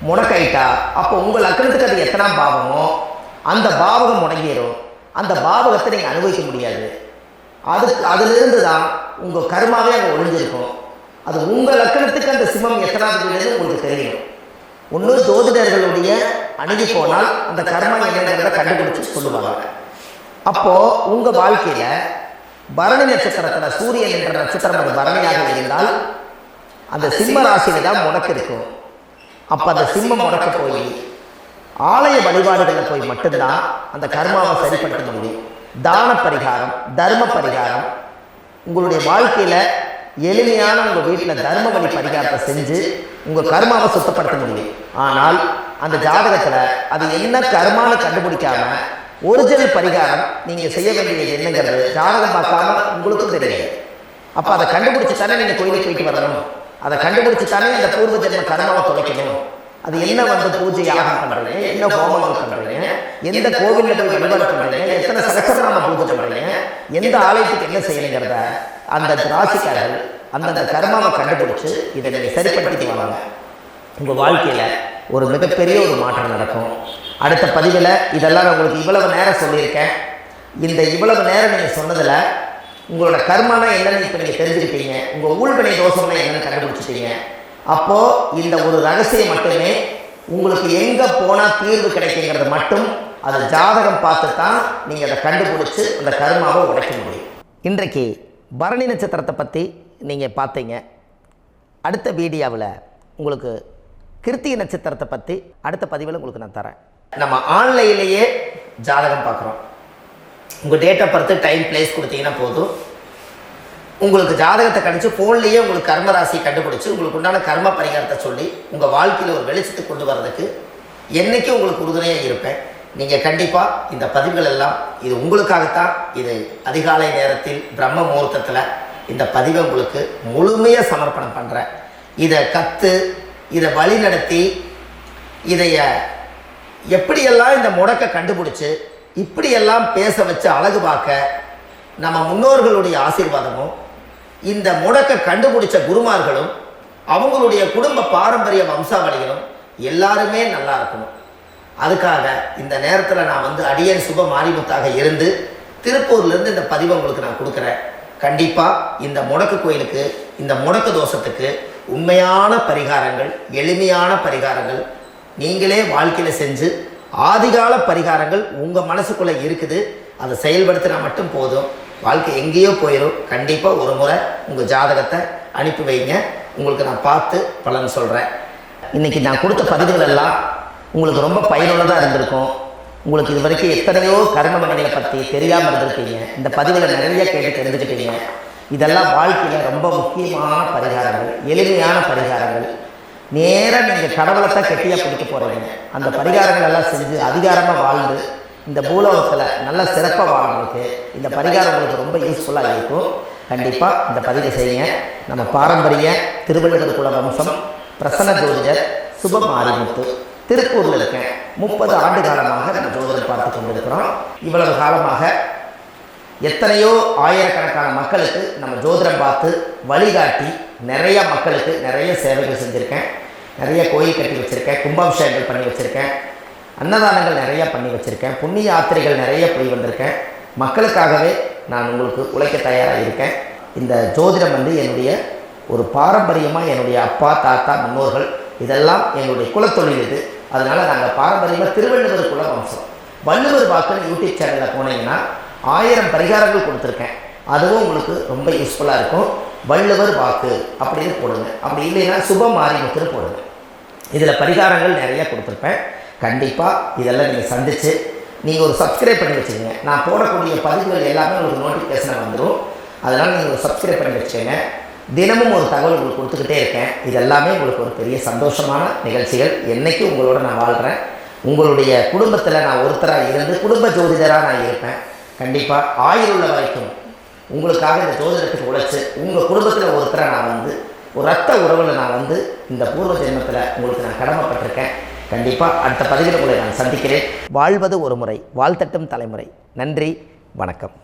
முடக்காயிட்டா, அப்போ உங்கள் லக்னத்துக்கு அது எத்தனாம் பாவமோ அந்த பாவகம் முடங்கிடும். அந்த பாவகத்தை நீங்கள் அனுபவிக்க முடியாது. அதிலிருந்து தான் உங்கள் கர்மாவே அங்கே ஒழிஞ்சிருக்கும். அது உங்கள் லக்னத்துக்கு அந்த சிம்மம் எத்தனாவது வீடுன்னு உங்களுக்கு தெரியும். ஒன்று ஜோதிடர்களுடைய அணுகி போனால் அந்த கர்மா என்னங்கிறத கண்டுபிடிச்சு சொல்லுவாங்க. அப்போது உங்கள் வாழ்க்கையில் பரணி நட்சத்திரத்தில் சூரியன் என்ற நட்சத்திரம் அது பரணியாக இருந்தால் அந்த சிம்ம ராசியில தான் முடக்கு இருக்கும். அப்போ அந்த சிம்மம் முடக்க போய் ஆலய வழிபாடுகளில் போய் மட்டும்தான் அந்த கர்மாவை சரிப்படுத்த முடியும். தான பரிகாரம், தர்ம பரிகாரம், உங்களுடைய வாழ்க்கையில் எளிமையான உங்கள் வீட்டில் தர்ம வழி பரிகாரத்தை செஞ்சு உங்கள் கர்மாவை சுத்தப்படுத்த முடியும். ஆனால் அந்த ஜாதகத்தில் அது என்ன கர்மான்னு கண்டுபிடிக்காம ஒரிஜினல் பரிகாரம் நீங்கள் செய்ய வேண்டியது என்னங்கிறது ஜாதகம் பார்க்காம உங்களுக்கும் தெரியாது. அப்போ அதை கண்டுபிடிச்சி தானே நீங்கள் கோயிலுக்கு போயிட்டு வரணும். அதை கண்டுபிடிச்சி தானே அந்த பூர்வ ஜென்ம கர்மாவை தொலைக்கணும். அது என்ன வந்து பூஜை யாகம் பண்ணுறீங்க, என்ன ஹோமங்கள் பண்ணுறீங்க, எந்த கோவிலில் போய் வழிபாடு பண்ணுறீங்க, எத்தனை சகஸ்ரநாம பூஜை பண்ணுறீங்க, எந்த ஆலயத்துக்கு என்ன செய்யணுங்கிறத அந்த ராசிக்காரர்கள் அந்தந்த கர்மாவை கண்டுபிடிச்சி இதை நீங்கள் சரிப்படுத்திட்டு வாங்க. உங்கள் வாழ்க்கையில் ஒரு மிகப்பெரிய ஒரு மாற்றம் நடக்கும். அடுத்த பதிவில் இதெல்லாம் நான் உங்களுக்கு இவ்வளவு நேரம் சொல்லியிருக்கேன். இந்த இவ்வளவு நேரம் நீங்கள் சொன்னதில் உங்களோட கர்மானா என்னன்னு இப்போ நீங்கள் தெரிஞ்சுக்கிட்டீங்க. உங்கள் ஊழ்வினை தோஷம்னா என்னன்னு கண்டுபிடிச்சிட்டீங்க. அப்போது இந்த ஒரு ரகசியம் மட்டுமே உங்களுக்கு எங்கே போனால் தீர்வு கிடைக்குங்கிறது மட்டும் அது ஜாதகம் பார்த்து தான் நீங்கள் அதை கண்டுபிடிச்சி அந்த கர்மாவை உடைக்க முடியும். இன்றைக்கு பரணி நட்சத்திரத்தை பற்றி நீங்கள் பார்த்தீங்க. அடுத்த வீடியோவில் உங்களுக்கு கிருத்திகை நட்சத்திரத்தை பற்றி அடுத்த பதிவில் உங்களுக்கு நான் தரேன். நம்ம ஆன்லைன்லேயே ஜாதகம் பார்க்குறோம். உங்கள் date of birth, time, place கொடுத்தீங்கன்னா போதும். உங்களுக்கு ஜாதகத்தை கணிச்சு ஃபோன்லேயே உங்களுக்கு கர்மராசி கண்டுபிடிச்சி உங்களுக்கு உண்டான கர்ம பரிகாரத்தை சொல்லி உங்கள் வாழ்க்கையில் ஒரு வெளிச்சத்துக்கு கொண்டு வர்றதுக்கு என்றைக்கும் உங்களுக்கு உறுதுணையாக இருப்பேன். நீங்கள் கண்டிப்பாக இந்த பதிவுகள் எல்லாம் இது உங்களுக்காகத்தான். இது அதிகாலை நேரத்தில் பிரம்ம முகூர்த்தத்தில் இந்த பதிவை உங்களுக்கு முழுமையாக சமர்ப்பணம் பண்ணுறேன். இதை கற்று இதை வழி நடத்தி இதைய எப்படியெல்லாம் இந்த முடக்க கண்டுபிடிச்சி இப்படியெல்லாம் பேச வச்சு அழகு பார்க்க நம்ம முன்னோர்களுடைய ஆசீர்வாதமும் இந்த முடக்க கண்டுபிடிச்ச குருமார்களும் அவங்களுடைய குடும்ப பாரம்பரிய வம்சாவளிகளும் எல்லாருமே நல்லா இருக்கணும். அதுக்காக இந்த நேரத்தில் நான் வந்து அடியன் சுப மாரிமுத்தாக இருந்து திருப்பூர்லேருந்து இந்த பதிவை உங்களுக்கு நான் கொடுக்குறேன். கண்டிப்பாக இந்த முடக்கு கோயிலுக்கு, இந்த முடக்கு தோஷத்துக்கு உண்மையான பரிகாரங்கள், எளிமையான பரிகாரங்கள் நீங்களே வாழ்க்கையில் செஞ்சு ஆதிகால பரிகாரங்கள் உங்கள் மனசுக்குள்ளே இருக்குது. அதை செயல்படுத்தினா மட்டும் போதும். வாழ்க்கை எங்கேயோ போயிடும். கண்டிப்பாக ஒரு முறை உங்கள் ஜாதகத்தை அனுப்பி வைங்க. உங்களுக்கு நான் பார்த்து பலன் சொல்கிறேன். இன்றைக்கி நான் கொடுத்த பதிவுகள் எல்லாம் உங்களுக்கு ரொம்ப பயனுள்ளதாக இருந்திருக்கும். உங்களுக்கு இது வரைக்கும் எத்தனையோ கர்மமணிகளை பற்றி தெரியாமல் இருந்திருக்கீங்க. இந்த பதிவில் நிறைய கேட்டு தெரிஞ்சுக்கிட்டீங்க. இதெல்லாம் வாழ்க்கையில் ரொம்ப முக்கியமான பரிகாரங்கள், எளிமையான பரிகாரங்கள். நேராக நீங்கள் கடவுளை தான் கெட்டியாக பிடிக்க போகிறீங்க. அந்த பரிகாரங்கள் எல்லாம் செஞ்சு அதிகாரமாக வாழ்ந்து இந்த பூலோகத்தில் நல்ல சிறப்பாக வாழ்றதுக்கு இந்த பரிகாரம் உங்களுக்கு ரொம்ப யூஸ்ஃபுல்லாக இருக்கும். கண்டிப்பாக இந்த பதிவை செய்யுங்க. நம்ம பாரம்பரிய திருவள்ளுவர் குல வம்சம் பிரசன்ன ஜோதிடர் சுப மாரிமுத்து திருப்பூரில் இருக்கேன். 30 ஆண்டு காலமாக நம்ம ஜோதிடம் பார்த்து கொண்டிருக்கிறோம். இவ்வளவு காலமாக எத்தனையோ ஆயிரக்கணக்கான மக்களுக்கு நம்ம ஜோதிடம் பார்த்து வழிகாட்டி நிறைய மக்களுக்கு நிறைய சேவைகள் செஞ்சுருக்கேன். நிறைய கோயில் கட்டி வச்சுருக்கேன், கும்பாபிஷேகங்கள் பண்ணி வச்சுருக்கேன், அன்னதானங்கள் நிறையா பண்ணி வச்சுருக்கேன், புண்ணிய யாத்திரைகள் நிறைய போய் வந்திருக்கேன். மக்களுக்காகவே நான் உங்களுக்கு உழைக்க தயாராக இருக்கேன். இந்த ஜோதிடம் என்னுடைய ஒரு பாரம்பரியமாக என்னுடைய அப்பா தாத்தா முன்னோர்கள் இதெல்லாம் எங்களுடைய குலத்தொழில் இது. அதனால் நாங்கள் பாரம்பரியமாக திருவள்ளுவர் குல வம்சம். வள்ளுவர் வாக்குன்னு யூடியூப் சேனலில் போனீங்கன்னா 1000 பரிகாரங்கள் கொடுத்துருக்கேன். அதுவும் உங்களுக்கு ரொம்ப யூஸ்ஃபுல்லாக இருக்கும். வள்ளுவர் வாக்கு அப்படின்னு போடுங்க. அப்படி இல்லைன்னா சுப மாரிமுத்துன்னு போடுங்க. இதில் பரிகாரங்கள் நிறையா கொடுத்துருப்பேன். கண்டிப்பாக இதெல்லாம் நீங்கள் சந்தித்து நீங்கள் ஒரு சப்ஸ்கிரைப் பண்ணி வச்சுக்கோங்க. நான் போடக்கூடிய பதிவுகள் எல்லாமே உங்களுக்கு நோட்டிஃபிகேஷனாக வந்துடும். அதனால் நீங்கள் ஒரு சப்ஸ்கிரைப் பண்ணி வச்சுக்கோங்க. தினமும் ஒரு தகவல் உங்களுக்கு கொடுத்துக்கிட்டே இருக்கேன். இதெல்லாமே உங்களுக்கு ஒரு பெரிய சந்தோஷமான நிகழ்ச்சிகள். என்றைக்கும் உங்களோட நான் வாழ்கிறேன். உங்களுடைய குடும்பத்தில் நான் ஒருத்தராக இருந்து குடும்ப ஜோதிடராக நான் இருப்பேன். கண்டிப்பாக ஆயுள் உள்ள வரைக்கும் உங்களுக்காக இந்த ஜோதிடத்துக்கு உழைச்சி உங்கள் குடும்பத்தில் ஒருத்தராக நான் ஒரு ரத்த உறவில் நான் இந்த பூர்வ ஜென்மத்தில் உங்களுக்கு நான் கடமைப்பட்டிருக்கேன். கண்டிப்பாக அடுத்த பதிவில் உங்களை நான் சந்திக்கிறேன். வாழ்வது ஒரு முறை, வாழ்த்தட்டும் தலைமுறை. நன்றி, வணக்கம்.